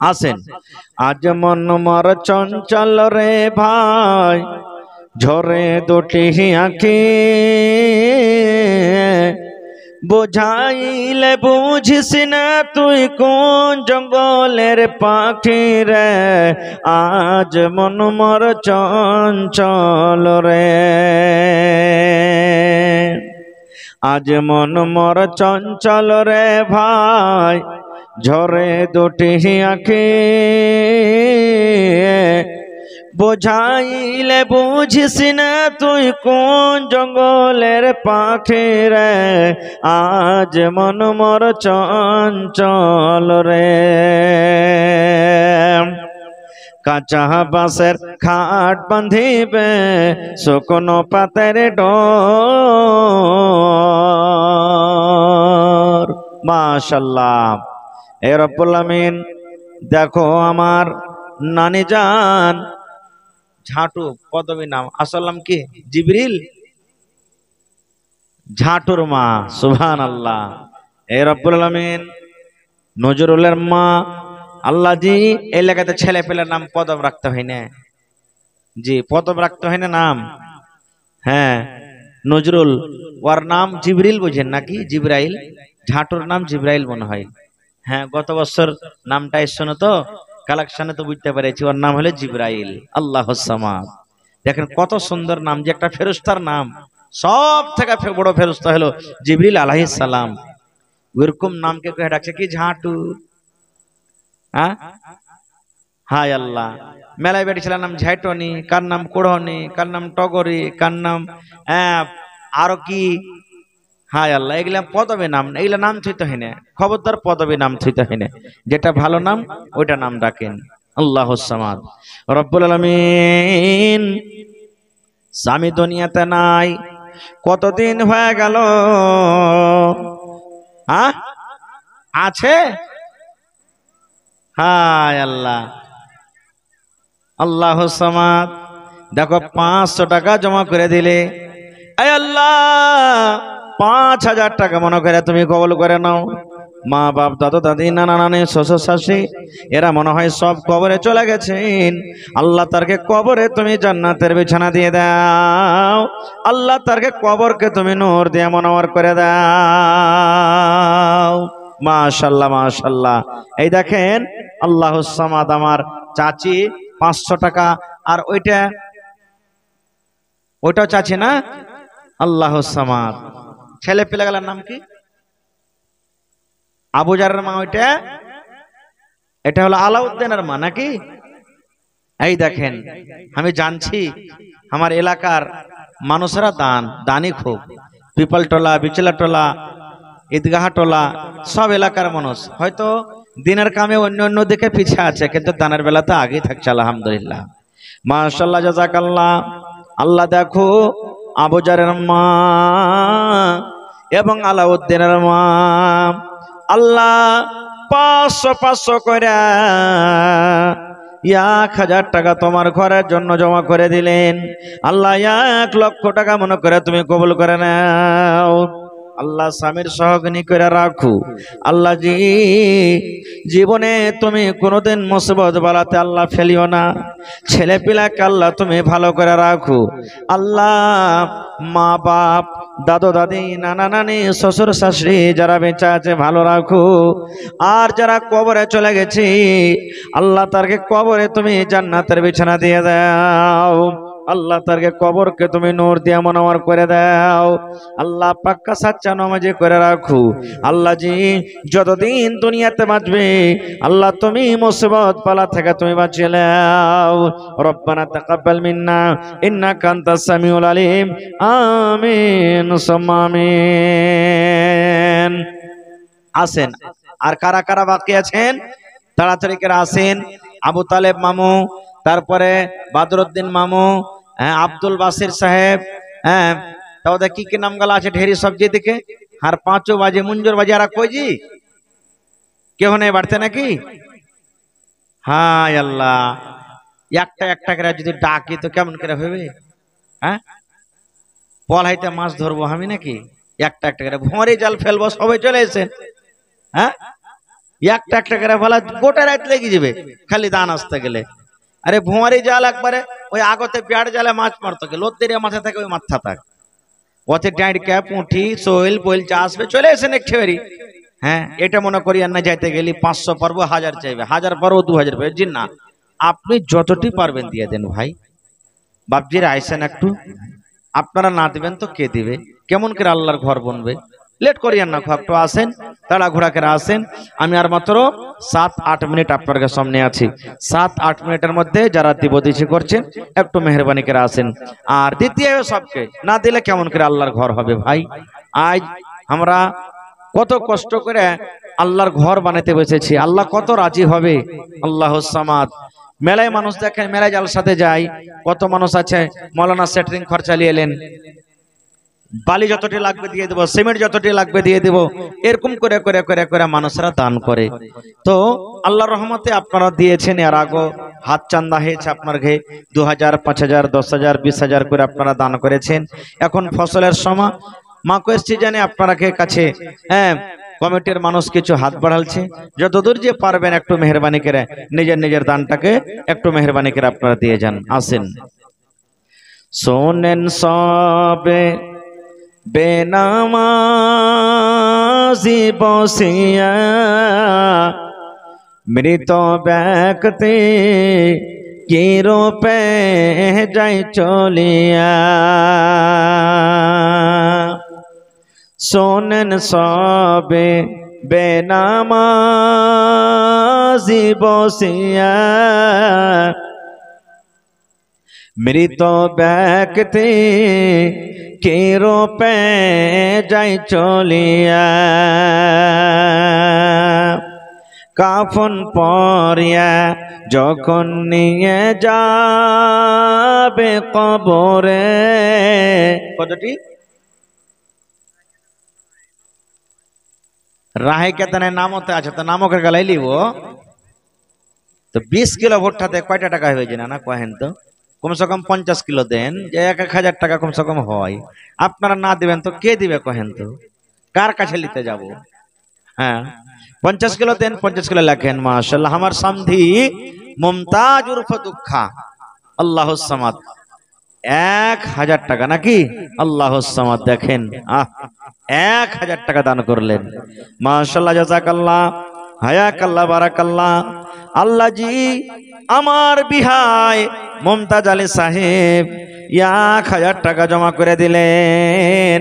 আসেন। আজ মন মর চঞ্চল রে ভাই, ঝরে দুটি আঁখি, বোঝাইলে বুঝিস না তুই কোন জঙ্গলের পাখি রে। আজ মন মর চঞ্চল রে, আজ মন মর চঞ্চল রে ভাই, ঝরে দুটি আঁখি, বোঝাইলে বুঝিস না তুই কোন জঙ্গলের পাখি রে। আজ মন মর চঞ্চল রে, কাঁচা বাঁশের খাট বাঁধিবে শুকনো পাতের ডোর। মাশাআল্লাহ। এ রব্বুল আমিন, দেখো আমার নানি জান ঝাঁটু পদবী নাম, আসল নাম কি? জিবরিল। ঝাঁটুর মা, সুবহানাল্লাহ। এ রব্বুল আমিন, নজরুলের মা। আল্লাহ জি এলাকাতে ছেলে পেলের নাম পদব রাখতে হয় না, জি পদব রাখতে হয় না নাম। হ্যাঁ, নজরুল ওর নাম জিবরিল, বুঝেন নাকি? জিব্রাইল। ঝাঁটুর নাম জিব্রাইল মনে হয়। হ্যাঁ, গত বছর নামটা এসছো তো কালেকশনে তো বুঝতে পেরেছি, ওর নাম হলো জিব্রাইল। আল্লাহুস সামাদ। দেখেন কত সুন্দর নাম, যে একটা ফেরেশতার নাম। সব থেকে বড় ফেরেশতা হলো জিবরিল আলাইহিস সালাম। ওরকম নামকে কে ডাকছে কি? ঝাঁটু। হ্যাঁ, হায় আল্লাহ। মেলায় বেটি ছেলের নাম ঝাইটনি, কার নাম কুড়হনি, কার নাম টগরি, কার নাম আরো কি। হায় আল্লাহ, এগুলা পদবী নাম, এগুলা নাম থইতে হয় না। খবরদার পদবী নাম থইতে হয় না, যেটা ভালো নাম ওইটা নাম ডাকেন। আল্লাহুস সামাদ। রব্বুল আলামিন, স্বামী দুনিয়াতে নাই, কতদিন হয়ে গেল? আছে? হায় আল্লাহ। আল্লাহুস সামাদ। দেখো 500 টাকা জমা করে দিলে, আয় আল্লাহ 5000 টাকা মনে করে তুমি কবুল করে নাও। মা বাপ দাদু দাদি নানা নানি শ্বশুর শাশুড়ি এরা মনে হয় সব কবরে চলে গেছেন। আল্লাহ তারকে কবরে তুমি জান্নাতের বিছানা দিয়ে দাও। আল্লাহ তারকে কবরকে তুমি নূর দিয়ে মনোয়ার করে দাও। মাশাআল্লাহ মাশাআল্লাহ। এই দেখেন আল্লাহুস সামাদ, আমার চাচি 500 টাকা। আর ওইটাও চাচি না? আল্লাহুস সামাদ। ছেলে পেলেগুলোর নাম কি? আবু জারের মা ওইটা, এটা হলো আলাউদ্দিনের মা নাকি? এই দেখেন, আমি জানছি আমার এলাকার মানুষেরা দানি খুব। পিপল টোলা, বিচলা টোলা, ঈদগাহ টোলা, সব এলাকার মানুষ হয়তো দিনের কামে অন্য অন্য দিকে পিছিয়ে আছে, কিন্তু দানের বেলাতে আগেই থাকছে। আলহামদুলিল্লাহ, মাশাআল্লাহ, জাযাকাল্লাহ। আল্লাহ দেখো আবু জারের মা এবং আলাউদ্দিনের মা আল্লাহ 500 করে 1000 টাকা তোমার ঘরের জন্য জমা করে দিলেন। আল্লাহ 1 লক্ষ টাকা মনে করে তুমি কবুল করে নাও। আল্লাহ স্বামীর সহগিনী করে রাখো। আল্লাহ জি জীবনে তুমি কোনোদিন মুসিবত বালাতে আল্লাহ ফেলিও না। ছেলে পিলাকে আল্লাহ তুমি ভালো করে রাখো। আল্লাহ মা বাপ দাদু দাদি নানা নানি শ্বশুর শাশুড়ি যারা বেঁচে আছে ভালো রাখো। আর যারা কবরে চলে গেছে আল্লাহ তারকে কবরে তুমি জান্নাতের বিছানা দিয়ে দাও। আল্লাহ তারকে কবরকে তুমি নূর দিয়ে মনোয়ার করে দাও। আল্লাহ পাক্কা সাচ্চা নামাজি করে রাখো। আল্লাহ জি যতদিন দুনিয়াতে বাঁচবে আল্লাহ তুমি মুসিবত পালা থেকে তুমি বাঁচিয়ে নাও। রব্বানা তাকাব্বাল মিন্না ইন্নাকা আনতাস সামিউল আলিম। আমিন সুম্মা আমিন। আসেন আর কারা কারা বাকি আছেন তাড়াতাড়ি করে আসেন। আবু তালেব মামু, তারপরে বাদরউদ্দিন মামু, হ্যাঁ আব্দুল বাসির সাহেব, হ্যাঁ তাহলে কি কি নাম গালা আছে ঢেরি সবজি দিকে আর 5 বাজে মুঞ্জুর বাজে আর কই জি কেউ নেই বাড়তে নাকি? হায় আল্লাহ, একটা একটা করে যদি ডাকি তো কেমন করে হবে? হ্যাঁ পলাইতে মাছ ধরবো আমি নাকি? একটা একটা করে ভোঁরে জাল ফেলবো, সবাই চলে এসেন। হ্যাঁ একটা একটা করে বলা গোটা রাত লেগে যাবে খালি দান আসতে গেলে। আরে ভোঁয়ারি জাল একবারে ওই আগতে পেয়ার জালে মাছ মারতো গে লোদ্দের মাথা থাকে ওই মাথা থাক ওতে ডাঁড় ক্যাপ পুঁটি সোয়েল বইল চা আসবে চলে এসেন একবারই। হ্যাঁ এটা মনে করি আর না যাইতে গেলি 500 পারবো 1000 চাইবে, 1000 পারবো 2000 পাবে জি না, আপনি যতটি পারবেন দিয়ে দেন ভাই। বাপজিরা আইসেন একটু, আপনারা না দিবেন তো কে দিবে? কেমন করে আল্লাহর ঘর বনবে? লেট করিয়েন না, একটু আসেন তাড়াঘোড়া করে আসেন। আমি আর মাত্র 7-8 মিনিট আপনার সামনে আছি। 7-8 মিনিটের মধ্যে যারা দিবদিশি করছেন একটু মেহরবানি করে আসেন আর দ্বিতীয় সবকে না দিলে কেমন করে আল্লাহর ঘর হবে ভাই? আজ আমরা কত কষ্ট করে আল্লাহর ঘর বানাতে বসেছি, আল্লাহ কত রাজি হবে। আল্লাহুস সামাদ। মেলায় মানুষ দেখেন, মেলায় জালসাতে যায় কত মানুষ আছে, মৌলানা সেটারিং খরচা নিয়ে এলেন, বালি যতটি লাগবে দিয়ে দেবো, সিমেন্ট যতটি লাগবে দিয়ে দেবো, এরকম করে করে করে করে মানুষরা দান করে। তো আল্লাহর রহমতে আপনারা দিয়েছেন, এর আগে হাত চান্দা হয়েছে আপনার ঘে 2000, 5000, 10,000, 20,000 করে আপনারা দান করেছেন। এখন ফসলের সময় মাকড় সিজনে আপনারা কাছে হ্যাঁ কমিটির মানুষ কিছু হাত বাড়ালছে, যতদূর যে পারবেন একটু মেহরবানি করে নিজের নিজের দানটাকে একটু মেহরবানি করে আপনারা দিয়ে যান। আসেন শোনেন সবে বেনামাজি বসিয়া মৃত ব্যক্তি কি রূপে যাই চলিয়া। শোনেন সবে বেনামাজি বসিয়া মৃত ব্যক্তি কি রূপে যাই চলিয়া। কাফন পরিয়া যখন নিয়ে যাবে কবরে, কতটি রাহে কেতনে নামতে আছে তো নামকের গালাই লিব তো 20 কিলো ভুট্টাতে কয়টা টাকা হয়ে যায় না কহেন তো? কমসে কম 50 কিলো দেন, যে 1000 টাকা কমসে কম হয়। আপনারা না দিবেন তো কে দিবে কহেন তো? কার কাছে নিতে যাব? হ্যাঁ 50 কিলো দেন, 50 কিলো লেখেন। মাশাআল্লাহ, আমার সামধি মুমতাজ উরফ দুঃখা আল্লাহুস সামাদ 1000 টাকা নাকি? আল্লাহুস সামাদ দেখেন 1000 টাকা দান করলেন। মাশাআল্লাহ, জাযাকাল্লাহ, হায়াকাল্লাহ, বারাকাল্লাহ। আল্লাহ জি আমার বিহায় মুমতাজ আলী সাহেব 1000 টাকা জমা করে দিলেন।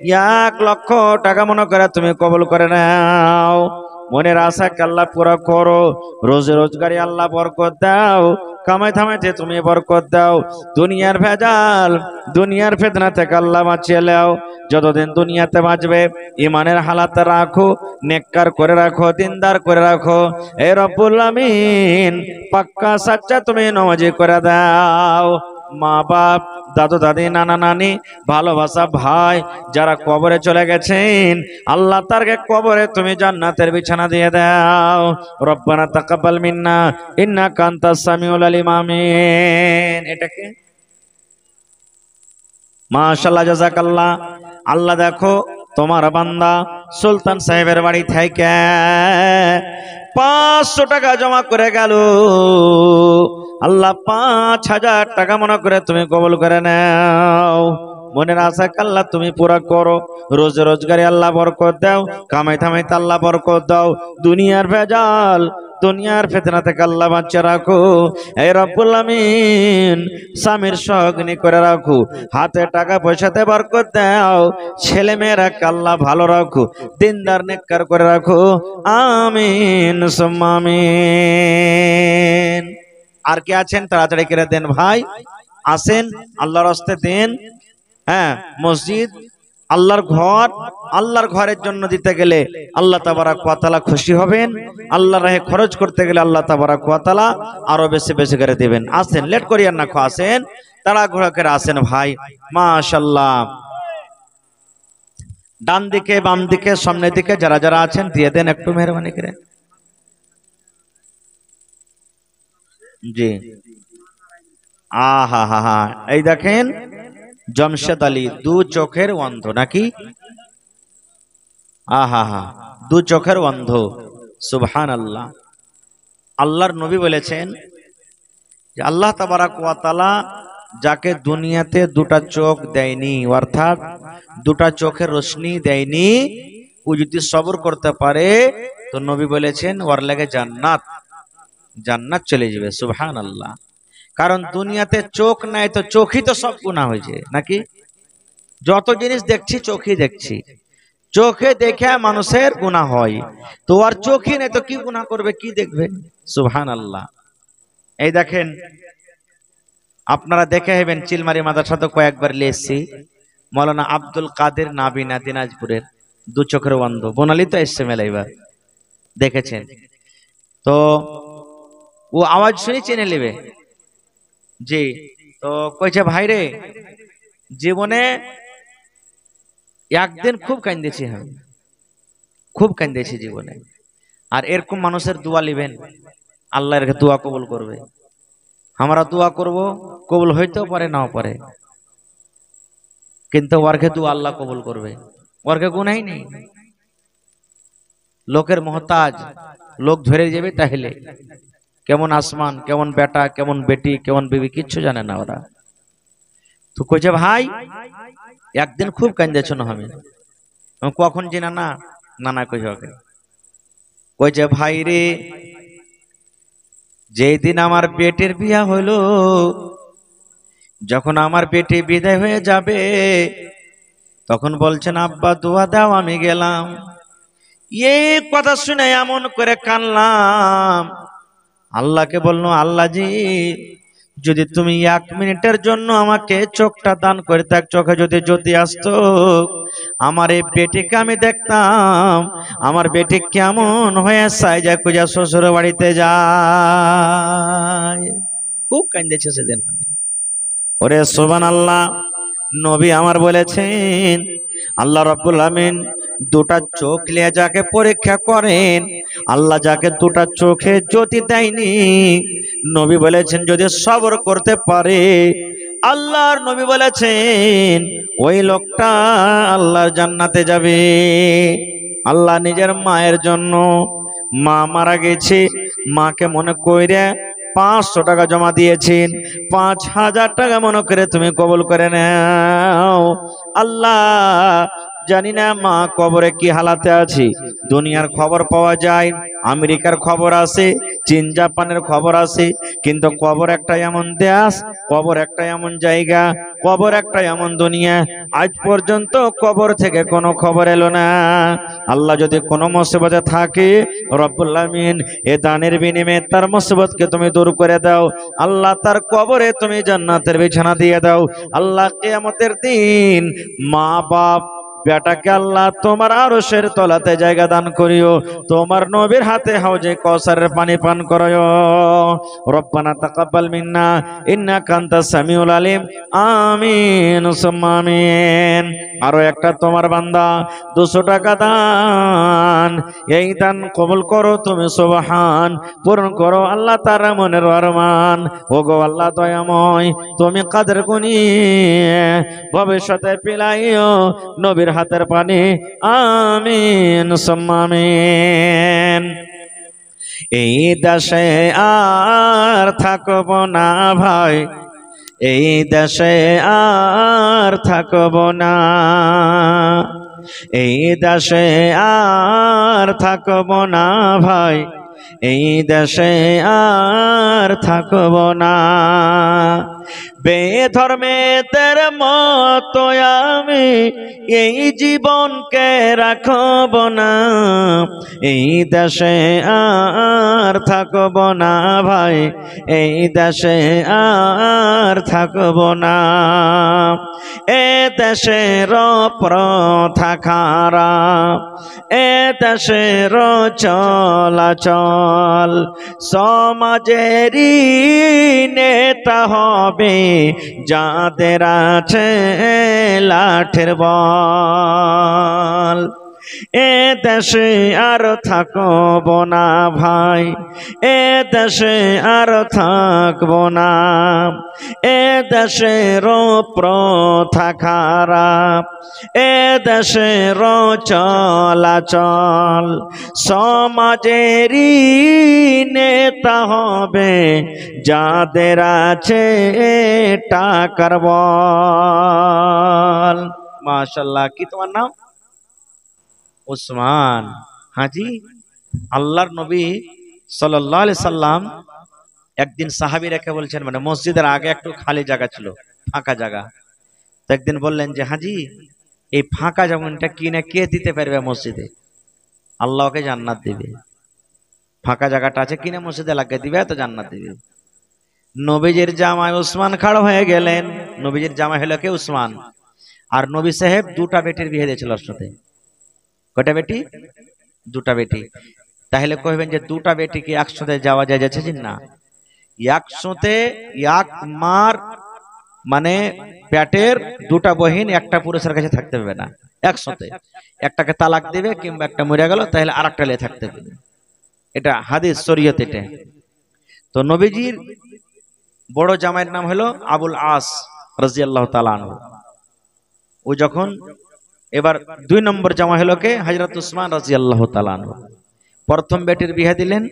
1 লক্ষ টাকা মনে করে তুমি কবুল করে নাও। মনের আশাকে আল্লাহ পুরা করো, রোজে রোজগারি আল্লাহ বরকত দাও, কামাই থামাইতে তুমি বরকত দাও। দুনিয়ার ভেজাল, দুনিয়ার ফিতনা থেকে আল্লাহ বাঁচিয়ে নাও। যতদিন দুনিয়াতে বাঁচবে ইমানের হালাতে রাখো, নেককার করে রাখো, দিনদার করে রাখো। এ রব্বুল আমিন পাক্কা সাচ্চা তুমি নামাজি করে দাও। মা বাপ, দাদু দাদি, নানা নানি, ভালোবাসা ভাই যারা কবরে চলে গেছেন আল্লাহ তারকে কবরে তুমি জান্নাতের বিছানা দিয়ে দাও। রব্বানা তাকাব্বাল মিন্না ইন্নাকা আনতাস সামিউল আলিম। আমিন। এটাকে মাশাআল্লাহ, জাযাকাল্লাহ। আল্লাহ দেখো তোমার বান্দা সুলতান সাহেবের বাড়ি থেকে 500 টাকা জমা করে গেল। আল্লাহ 5000 টাকা মনে করে তুমি কবুল করে নাও। মনের আশা আল্লাহ তুমি পুরা করো, রোজ রোজগারে আল্লাহ বরকত দাও, কামাই থামাইতে আল্লাহ বরকত দাও। দুনিয়ার ভেজাল, দুনিয়ার ফিতনা থেকে আল্লাহ বাঁচিয়ে রাখো। এই রব্বুল আমিন স্বামীর সহগ্নি করে রাখো, হাতে টাকা পয়সাতে বরকত দাও, ছেলে মেয়েরাকে আল্লাহ ভালো রাখো, দিনদার নেককার করে রাখো। আমিন সুম্মা আমিন। আর কে আছেন তাড়াতাড়ি করে দেন ভাই, আসেন আল্লাহর রাস্তে দেন। হ্যাঁ, মসজিদ আল্লাহর ঘর, আল্লাহর ঘরের জন্য দিতে গেলে আল্লাহ তাবারাক ওয়া তাআলা খুশি হবেন, আল্লাহর রাহে খরচ করতে গেলে আল্লাহ তাবারাক ওয়া তাআলা আরো বেশি বেশি করে দিবেন। আসেন, লেট করিয়েন না, আসেন তাড়াহুড়া করে আসেন ভাই। মাশাআল্লাহ, ডান দিকে বাম দিকে সামনের দিকে যারা যারা আছেন দিয়ে দেন একটু মেহরবানি করে। জি, আহা হা হা, এই দেখেন জমশেদ আলী দু চোখের অন্ধ নাকি? আহা হা, দু চোখের অন্ধ, সুবহানাল্লাহ। আল্লাহর নবী বলেছেন যে আল্লাহ তাবারাক ওয়া তাআলা যাকে দুনিয়াতে দুটা চোখ দেয়নি, অর্থাৎ দুটা চোখের রোশনি দেয়নি, ও যদি সবর করতে পারে তো নবী বলেছেন ওর লাগে জান্নাত, জান্নাত চলে যাবে। সুবহানাল্লাহ। কারণ দুনিয়াতে চোখ নাই তো চোখই তো সব গুনাহ হয়েছে নাকি? যত জিনিস দেখছি চোখই দেখছি, চোখে দেখে মানুষের গুনাহ হয়, তো আর চোখই নেই তো কি গুনাহ করবে, কি দেখবে? সুবহানাল্লাহ। এই দেখেন আপনারা দেখে হেবেন, চিলমারি মাদ্রাসা তো কয়েকবার লিয়েছি, মৌলানা আব্দুল কাদের নাবিনা দিনাজপুরের দু চোখের অন্ধ, বোনালি তো এসছে মেলা, এবার দেখেছেন তো, ও আওয়াজ শুনে চিনে নেবে। জি, তো কইছে ভাই রে, জীবনে একদিন খুব কান্দেছি, আমি খুব কান্দেছি জীবনে, আর এরকম মানুষের দোয়া লিবেন, আল্লাহ এর দোয়া কবুল করবে। আমরা দোয়া করব, কবুল হইতেও পারে নাও পারে, কিন্তু ওরকে দোয়া আল্লাহ কবুল করবে, ওরকে গুনাই নেই। লোকের মহতাজ, লোক ধরে যাবে তাহলে, কেমন আসমান, কেমন বেটা, কেমন বেটি, কেমন বিবি, কিচ্ছু জানে না ওরা। তো কইছে ভাই একদিন খুব কান্দেছ না, আমি কখন জিনা না না না কইছে ওকে, কইছে ভাই রে, যেই দিন আমার বেটির বিয়া হইল, যখন আমার বেটি বিদায় হয়ে যাবে, তখন বলছেন আব্বা দোয়া দাও, আমি গেলাম। এই কথা শুনে এমন করে কানলাম, আল্লাহকে বললো আল্লাহ জি, যদি তুমি 1 মিনিটের জন্য আমাকে চোখটা দান করতে, চোখে যদি জ্যোতি আসতো, আমার এই বেটিকে আমি দেখতাম, আমার বেটি কেমন হয়ে সাইজা কুজা শ্বশুর বাড়িতে যায়। খুব কান্দেছে সেদিন। ওরে সুবহানাল্লাহ, নবী আমার বলেছেন আল্লাহ রাব্বুল আমিন দুটা চোখ নিয়ে যাকে পরীক্ষা করেন, আল্লাহ যাকে দুটা চোখে জ্যোতি দেয়নি, নবী বলেছেন যদি সবর করতে পারে, আল্লাহর নবী বলেছেন ওই লোকটা আল্লাহর জান্নাতে যাবে। আল্লাহ নিজের মায়ের জন্য, মা মারা গেছে, মাকে মনে কইরে 500 টাকা জমা দিয়েছেন, 5000 টাকা মনে করে তুমি কবুল করে নাও। আল্লাহ জানি না মা কবরে কি হালাতে আছে, দুনিয়ার খবর পাওয়া যায়, আমেরিকার খবর আছে, চীন জাপানের খবর আছে, কিন্তু কবর একটা এমন দেশ, কবর একটা এমন জায়গা, কবর একটা এমন দুনিয়া, আজ পর্যন্ত কবর থেকে কোনো খবর এলো না। আল্লাহ যদি কোনো মুসিবতে থাকে, রব্বুল আমিন এ দানের বিনিময়ে তার মুসিবতকে তুমি দূর করে দাও। আল্লাহ তার কবরে তুমি জান্নাতের বিছানা দিয়ে দাও। আল্লাহ কিয়ামতের দিন মা বাপ বেটাকে আল্লাহ তোমার আরশের তলাতে জায়গা দান করিও, তোমার নবীর হাতে হাউজে কাউসারের পানি পান করায়ো। রব্বানা তাকাব্বাল মিন্না ইন্নাকা আনতাস সামিউল আলিম, আমিন সুম্মা আমিন। আরো একটা তোমার বান্দা 200 টাকা দান, এই দান কবুল করো তুমি সুবহান, পূরণ করো আল্লাহ তার মনের আরমান। ওগো আল্লাহ দয়াময়, তুমি কাদের গুনি ভবিষ্যতে পিলাইও নবীর হাতের পানি, আমিন সুম্মা আমিন। এই দেশে আর থাকব না ভাই, এই দেশে আর থাকব না, এই দেশে আর থাকব না ভাই, এই দেশে আর থাকব না। বেধর্মের মতো আমি এই জীবনকে রাখব না। এই দেশে আর থাকব না ভাই, এই দেশে আর থাকব না। এ দেশের প্রথা খারাপ, এ দেশের চলাচল, সমাজেরই নেতা হবে যাদের আছে লাঠের বল। এ দেশে আর থাকব না ভাই, এ দেশে আর থাকব না। এ দেশের প্রথা খারাপ, এ দেশের চলাচল, সমাজেরই নেতা হবে যাদের আছে টাকার বল। মাশাআল্লাহ, কি তোমার নাম? উসমান হাজি। আল্লাহর নবী সাল্লাল্লাহু আলাইহি সাল্লাম একদিন সাহাবী রেখে বলছেন, মানে মসজিদের আগে একটু খালি জায়গা ছিল, ফাঁকা জায়গা। তো একদিন বললেন যে হাজি, এই ফাঁকা জমিনটা কিনে কে দিতে পারবে মসজিদে? আল্লাহকে জান্নাত দিবে। ফাঁকা জায়গাটা আছে, কিনে মসজিদে লাগিয়ে দিবে, তো জান্নাত দিবে। নবীজির জামাই উসমান খাড়া হয়ে গেলেন। নবীজির জামাই হলো কে? উসমান। আর নবী সাহেব দুটা বেটির বিয়ে দিয়েছিল ওর সাথে। কয়টা বেটি? দুটা বেটি। তাহলে কইবেন যে দুটা বেটি কি একসাথে যাওয়া যায়? যাচ্ছে না, একসাথে এক মার মানে পেটের দুটা বহিন একটা পুরুষের কাছে থাকতে পারবে না একসাথে। একটাকে তালাক দিবে কিংবা একটা মরে গেল, তাহলে আরেকটা নিয়ে থাকতে পারবে। এটা হাদিস, শরীয়ত এটা। তো নবীজির বড় জামাইয়ের নাম হলো আবুল আস রাদিয়াল্লাহু তাআলা আনহু। ও যখন এবার দুই নম্বর জামাই হলো কে? হযরত উসমান রাদিয়াল্লাহু তাআলা আনহু। প্রথম বেটির বিয়ে দিলেন,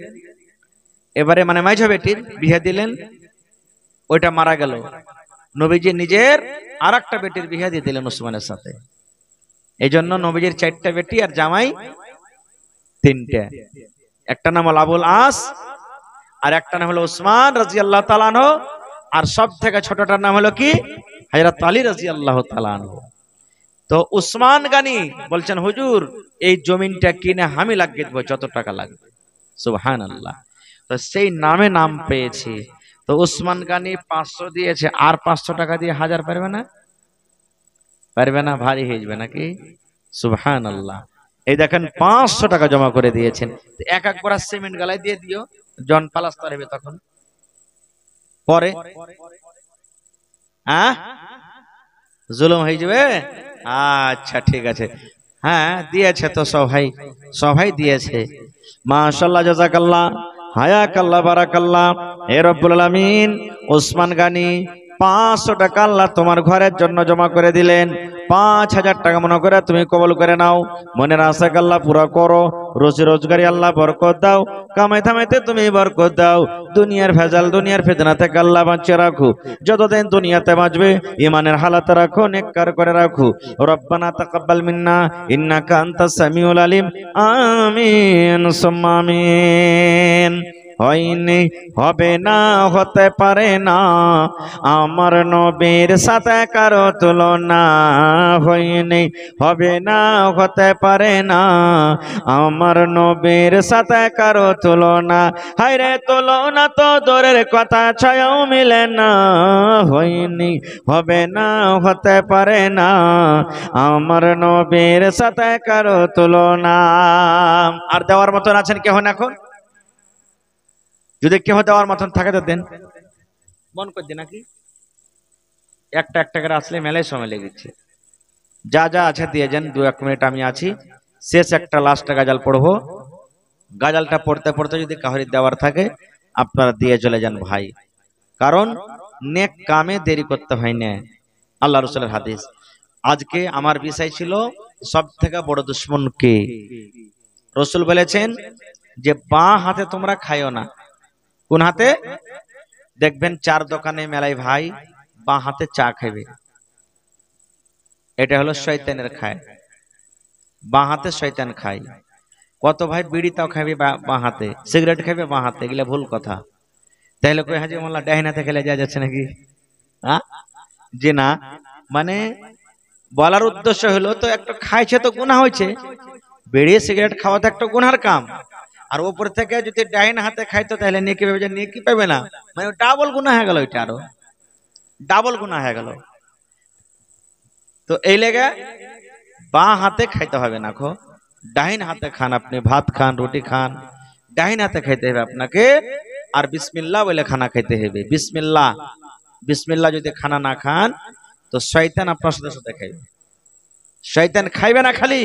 এবারে মানে মাঝ বেটির বিয়ে দিলেন, ওইটা মারা গেল। নবীজি নিজের আরেকটা বেটির বিয়ে দিয়ে দিলেন উসমানের সাথে। এই জন্য নবীজির 4টা বেটি আর জামাই 3টে। একটা নাম হলো আবুল আস, আর একটা নাম হলো উসমান রাদিয়াল্লাহু তাআলা আনহু, আর সব থেকে ছোটটার নাম হলো কি? হযরত আলী রাদিয়াল্লাহু তাআলা আনহু। তো উসমান গানি বলছেন, হুজুর এই জমিনটা কিনে আমি লাগিয়ে দেবো, যত টাকা লাগবে। সুবহানাল্লাহ। তো সেই নামে নাম পেয়েছে। তো উসমান গানি 500 দিয়েছে, আর 500 টাকা দিয়ে 1000 পারবে না? পারবে না, ভারী হয়ে যাবে নাকি? সুবহানাল্লাহ। এই দেখেন 500 টাকা জমা করে দিয়েছেন। এক এক বড়া সিমেন্ট গালায় দিয়ে দিও, জন পালাস্তার হবে তখন পরে। হ্যাঁ, জুলুম হয়ে যাবে। আচ্ছা ঠিক আছে, হ্যাঁ দিয়েছে তো সবাই দিয়েছে। মাশাআল্লাহ, জাযাকাল্লাহ, হায়াকাল্লাহ, বারাকাল্লাহ। হে রব্বুল আলামিন, ওসমান গানি 500 টাকা আল্লাহ তোমার ঘরের জন্য জমা করে দিলেন। 5000 টাকা মনে করে তুমি কবুল করে নাও। মনের আশা আল্লাহ পুরো করো। রোজি রোজগারি আল্লাহ বরকত দাও। কামাই থামাইতে তুমি বরকত দাও। দুনিয়ার ভেজাল, দুনিয়ার ফিতনা থেকে আল্লাহ বাঁচিয়ে রাখো। যতদিন দুনিয়াতে বাঁচবে ঈমানের হালাতে রাখো, নেককার করে রাখো। রব্বানা তাকাব্বাল মিন্না ইন্নাকা আনতাস সামিউল আলিম। আমিন সুম্মা আমিন। হয়নি, হবে না, হতে পারে না, আমার নবীর সাথে কারো তুলনা। হয়নি, হবে না, হতে পারে না, আমার নবীর সাথে কারো তুলনা। হায়রে তুলনা তো দূরের কথা, ছায়াও মিলে না। হয়নি, হবে না, হতে পারে না, আমার নবীর সাথে কারো তুলনা। আর দেওয়ার মতন আছেন কেহ না? এখন যদি কেহ দেওয়ার মতন থাকে তো দেন, মন করে দিন নাকি? একটা একটা করে আসলে মেলায় সময় লেগেছে। যা যা আছে দিয়ে যান। 2-1 মিনিট আমি আছি। শেষ একটা লাস্ট গাজাল পড়বো। গাজালটা পড়তে পড়তে যদি কাহরি দেওয়ার থাকে আপনারা দিয়ে চলে যান ভাই, কারণ নেক কামে দেরি করতে হয় না। আল্লাহ রাসূলের হাদিস। আজকে আমার বিষয় ছিল সব থেকে বড় দুশমন কে। রাসূল বলেছেন যে বাঁ হাতে তোমরা খাইও না। কোন হাতে? দেখবেন চার দোকানে মেলায় ভাই বাঁ হাতে চা খাবে, এটা হলো শয়তানের খায়। বাঁ হাতে শয়তান খায়। কত ভাই বিড়ি তাও খাবে বাঁ হাতে, সিগারেট খাবে বাঁ হাতে, এগুলা ভুল কথা। তাহলে কই হাজি মোল্লা ডাইনাতে খেলে যা যাচ্ছে নাকি? হ্যাঁ, যে না, মানে বলার উদ্দেশ্য হলো তো একটা খাইছে তো গুনাহ হয়েছে, বিড়ি সিগারেট খাওয়া তো একটা গুনার কাম। আর উপর থেকে যদি ডাইন হাতে খাইতো তাহলে নেকি পাবে, যে নেকি পাবে না, মানে ডাবল গুনাহ হয়ে গেল, এটা আরো ডাবল গুনাহ হয়ে গেল। তো এই লেগে বাঁ হাতে খাইতে হবে না, খো ডাইন হাতে খান, আপনি ভাত খান, রুটি খান, ডাইন হাতে খাইতে হবে আপনাকে। আর বিসমিল্লাহ বলে খানা খাইতে হবে। বিসমিল্লাহ, বিসমিল্লাহ যদি খানা না খান তো শয়তান আপনার সাথে সাথে খাইবে। শয়তান খাইবে না, খালি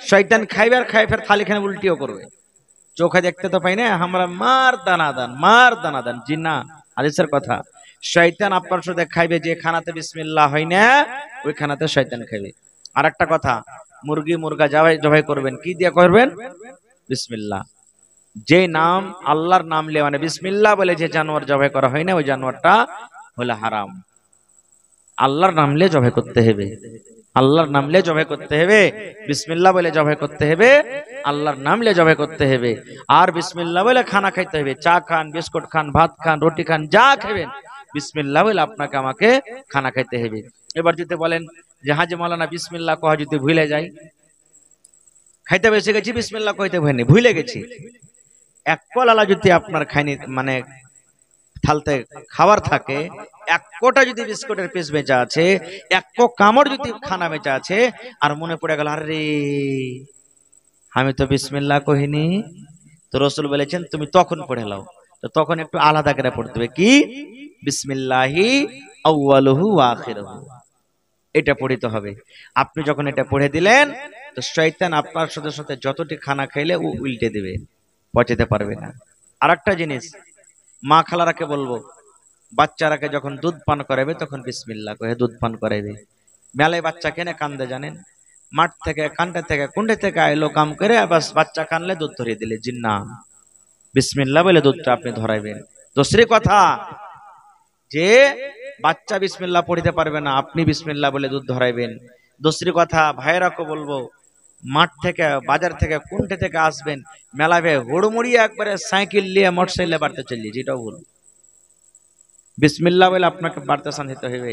শয়তান খাইবে আর খাই ফের থালি খানে উল্টিও করবে। চোখে দেখতে তো পাই না আমরা, মার দানা দান, মার দানা দান, জি না, হাদিসের কথা। শয়তান আপনার সাথে খাইবে, যে খানাতে বিসমিল্লাহ হয় না ওই খানাতে শয়তান খাইবে। আর একটা কথা, মুরগি মুরগা জবাই করবেন, কি দিয়ে করবেন? বিসমিল্লাহ। যে নাম আল্লাহর নাম লে, মানে বিসমিল্লাহ বলে যে জানোয়ার জবাই করা হয় না, ওই জানোয়ারটা হলো হারাম। আল্লাহর নাম লে জবাই করতে হবে, আল্লাহর নাম লে জবাই করতে হবে, বিসমিল্লাহ বলে জবাই করতে হবে, আল্লাহর নাম লে জবাই করতে হবে। আর বিসমিল্লাহ বলে খানা খাইতে হবে। চা খান, বিস্কুট খান, ভাত খান, রুটি খান, যা খাবেন বিসমিল্লাহ বলে আপনাকে আমাকে খানা খাইতে হবে। এবার যদি বলেন যে হাজি মাওলানা বিসমিল্লাহ কহ যদি ভুলে যাই, খাইতে বেসে গেছি বিসমিল্লাহ কইতে ভুলে গেছি, এক কলালা যদি আপনার খাইনি মানে থালতে খাবার থাকে, এক কোটা যদি বিস্কুটের পিস বেচা আছে, এক কামড় যদি খানা বেচা আছে, আর মনে পড়ে গেল আরে আমি তো বিসমিল্লাহ কহিনি, তো রসুল বলেছেন তুমি তখন পড়ে লাও। তো তখন একটু আলাদা করে পড়তে হবে, কি? বিসমিল্লাহি আউয়ালুহু ওয়া আখিরুহু, এটা পড়িতে হবে। আপনি যখন এটা পড়ে দিলেন তো শয়তান আপনার সাথে সাথে যতটি খানা খাইলে ও উল্টে দিবে, পচাতে পারবে না। আর একটা জিনিস মা খালারাকে বলবো, বাচ্চারাকে যখন দুধ পান করাবে তখন বিসমিল্লাহ কহে দুধ পান করাবে। মেলায় বাচ্চা কেনে কান্দে জানেন? মাঠ থেকে কান্ডে থেকে কুন্ডে থেকে আইলো কাম করে, বাস বাচ্চা কানলে দুধ ধরিয়ে দিলে, জিন্না বিসমিল্লাহ বলে দুধটা আপনি ধরাইবেন। দোসরি কথা, যে বাচ্চা বিসমিল্লাহ পড়িতে পারবে না, আপনি বিসমিল্লাহ বলে দুধ ধরাইবেন। দোসরি কথা, ভাইয়েরাকে বলবো, মাঠ থেকে বাজার থেকে কুন্ডে থেকে আসবেন, মেলাবে হুড়মুড়ি একবারে সাইকেল নিয়ে মোটরসাইকেলে বাড়তে চলিয়ে, যেটাও ভুল। বিসমিল্লাহ বলে আপনাকে বাড়তে শান্তিতে হইবে।